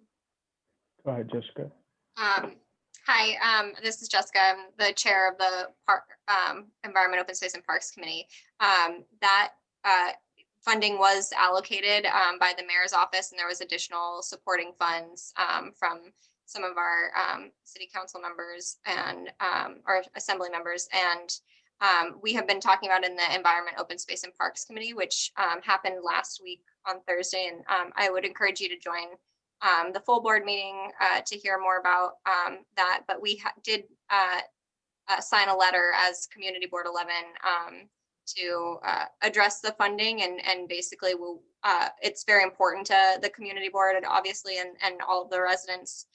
Go ahead, Jessica. Hi, this is Jessica. I'm the chair of the Environment, Open Space and Parks Committee. That funding was allocated by the mayor's office, and there was additional supporting funds from some of our city council members and or assembly members. And we have been talking about in the Environment, Open Space and Parks Committee, which happened last week on Thursday. And I would encourage you to join the full board meeting to hear more about that. But we did sign a letter as Community Board 11 to address the funding, and basically it's very important to the community board, and obviously, and all of the residents.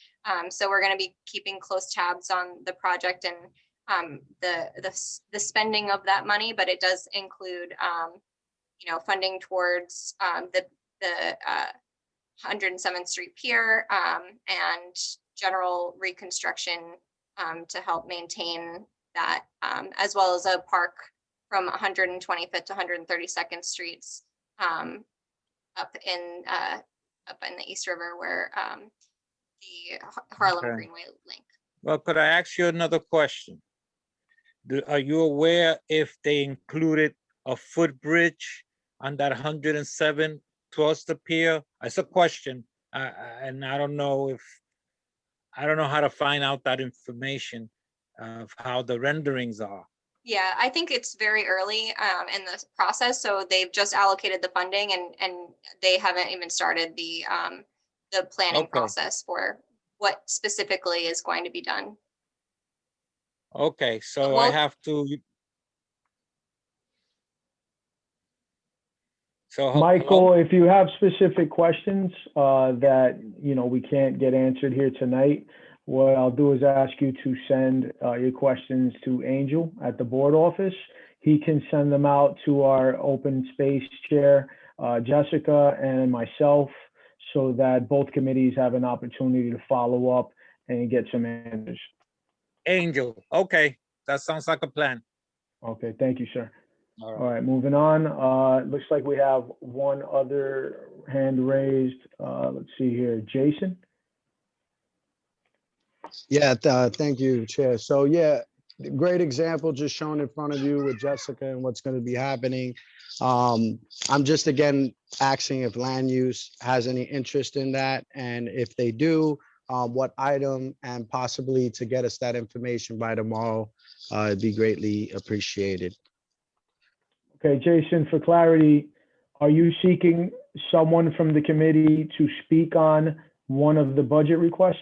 So we're going to be keeping close tabs on the project and the spending of that money, but it does include funding towards the 107th Street Pier and general reconstruction to help maintain that, as well as a park from 125th to 132nd Streets up in the East River, where the Harlem Okay. Greenway link. Well, could I ask you another question? Are you aware if they included a footbridge on that 107 towards the pier? It's a question, and I don't know how to find out that information of how the renderings are. Yeah, I think it's very early in the process, so they've just allocated the funding, and they haven't even started the planning process for what specifically is going to be done. Okay, so I have to. So Michael, if you have specific questions that we can't get answered here tonight, what I'll do is ask you to send your questions to Angel at the board office. He can send them out to our open space chair, Jessica, and myself, so that both committees have an opportunity to follow up and get some answers. Angel, okay, that sounds like a plan. Okay, thank you, sir. All All right, moving on. Looks like we have one other hand raised. Let's see here, Jason. Yeah, thank you, Chair. So yeah, great example just shown in front of you with Jessica and what's going to be happening. I'm just again asking if land use has any interest in that, and if they do, what item, and possibly to get us that information by tomorrow, it'd be greatly appreciated. Okay, Jason, for clarity, are you seeking someone from the committee to speak on one of the budget requests?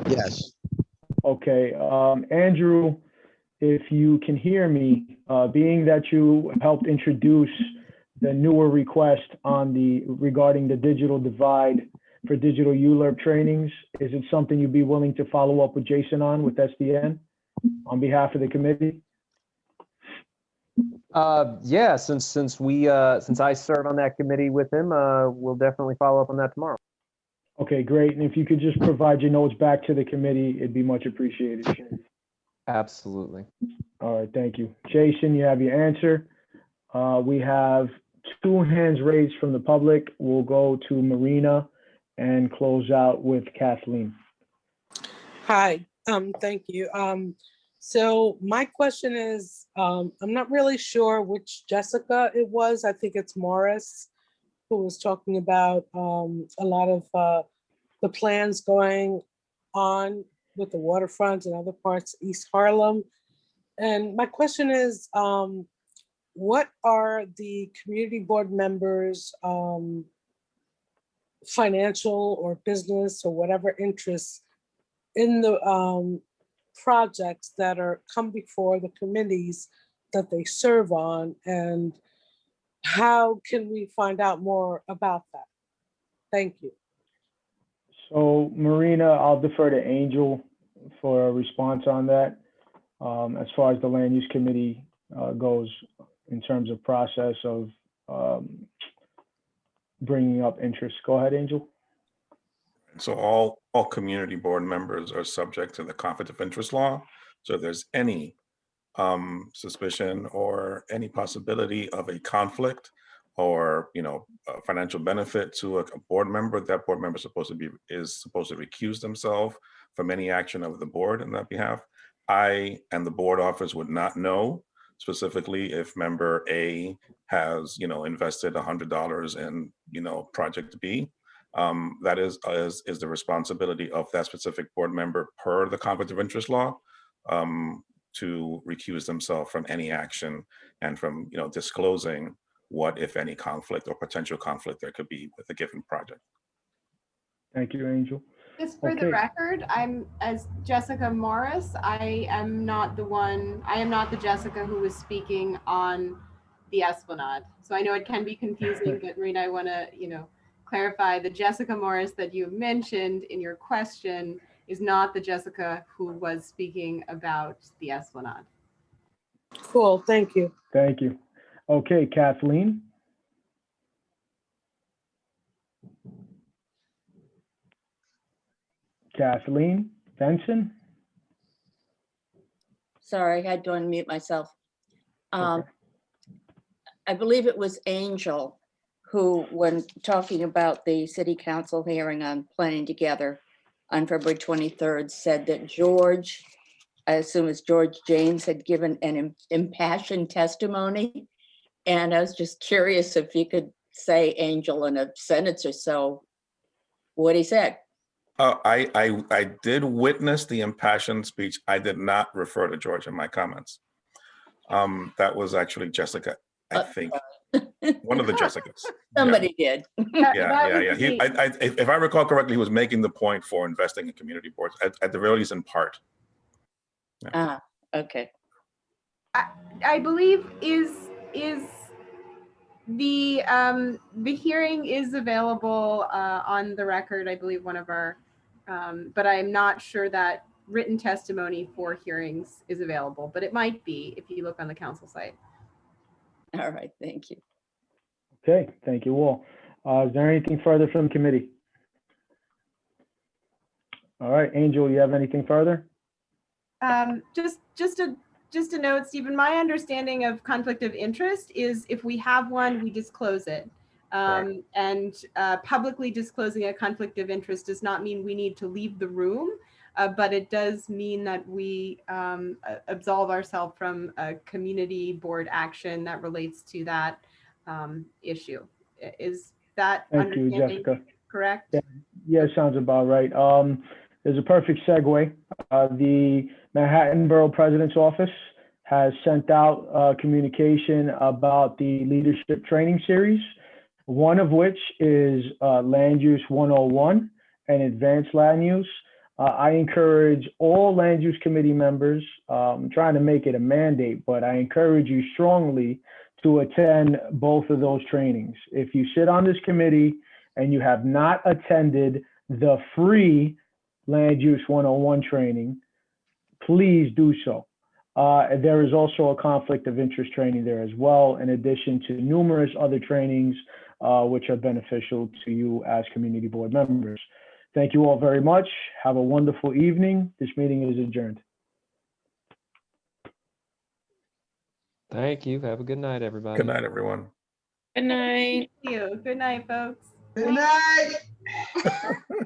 Yes. Okay, Andrew, if you can hear me, being that you helped introduce the newer request regarding the digital divide for digital ULERP trainings, is it something you'd be willing to follow up with Jason on with SDN on behalf of the committee? Yeah, since I serve on that committee with him, we'll definitely follow up on that tomorrow. Okay, great. And if you could just provide your notes back to the committee, it'd be much appreciated. Absolutely. All right, thank you. Jason, you have your answer. We have 2 hands raised from the public. We'll go to Marina and close out with Kathleen. Hi, thank you. So my question is, I'm not really sure which Jessica it was. I think it's Morris who was talking about a lot of the plans going on with the waterfront and other parts of East Harlem. And my question is, what are the community board members' financial or business or whatever interests in the projects that come before the committees that they serve on, and how can we find out more about that? Thank you. So Marina, I'll defer to Angel for a response on that. As far as the land use committee goes in terms of process of bringing up interest. Go ahead, Angel. So all community board members are subject to the conflict of interest law. So if there's any suspicion or any possibility of a conflict or a financial benefit to a board member, that board member is supposed to recuse themselves from any action of the board on that behalf. I and the board office would not know specifically if member A has invested $100 in project B. That is the responsibility of that specific board member per the conflict of interest law to recuse themselves from any action and from disclosing what, if any, conflict or potential conflict there could be with a given project. Thank you, Angel. Just for the record, I'm as Jessica Morris. I am not the Jessica who was speaking on the Esplanade. So I know it can be confusing, but Marina, I want to, clarify the Jessica Morris that you mentioned in your question is not the Jessica who was speaking about the Esplanade. Cool, thank you. Thank you. Okay, Kathleen. Kathleen Benson. Sorry, I had to unmute myself. Okay. I believe it was Angel who, when talking about the city council hearing on planning together on February 23rd, said that George, I assume it's George James, had given an impassioned testimony. And I was just curious if you could say, Angel, in a sentence or so, what he said. I did witness the impassioned speech. I did not refer to George in my comments. That was actually Jessica, I think. One of the Jessicas. Somebody did. Yeah. If I recall correctly, he was making the point for investing in community boards, at the very least in part. Yeah. Okay. I believe is the hearing is available on the record. I believe one of our, but I'm not sure that written testimony for hearings is available, but it might be if you look on the council site. All right, thank you. Okay, thank you all. Is there anything further from the committee? All right, Angel, you have anything further? Just a note, Stephen, my understanding of conflict of interest is if we have one, we disclose it. And publicly disclosing a conflict of interest does not mean we need to leave the room, but it does mean that we absolve ourselves from a community board action that relates to that issue. Is that understanding correct? Yeah, sounds about right. There's a perfect segue. The Manhattan Borough President's Office has sent out communication about the leadership training series, one of which is Land Use 101 and Advanced Land Use. I encourage all land use committee members, I'm trying to make it a mandate, but I encourage you strongly to attend both of those trainings. If you sit on this committee and you have not attended the free Land Use 101 training, please do so. There is also a conflict of interest training there as well, in addition to numerous other trainings which are beneficial to you as community board members. Thank you all very much. Have a wonderful evening. This meeting is adjourned. Thank you. Have a good night, everybody. Good night, everyone. Good night. Thank you. Good night, folks. Good night.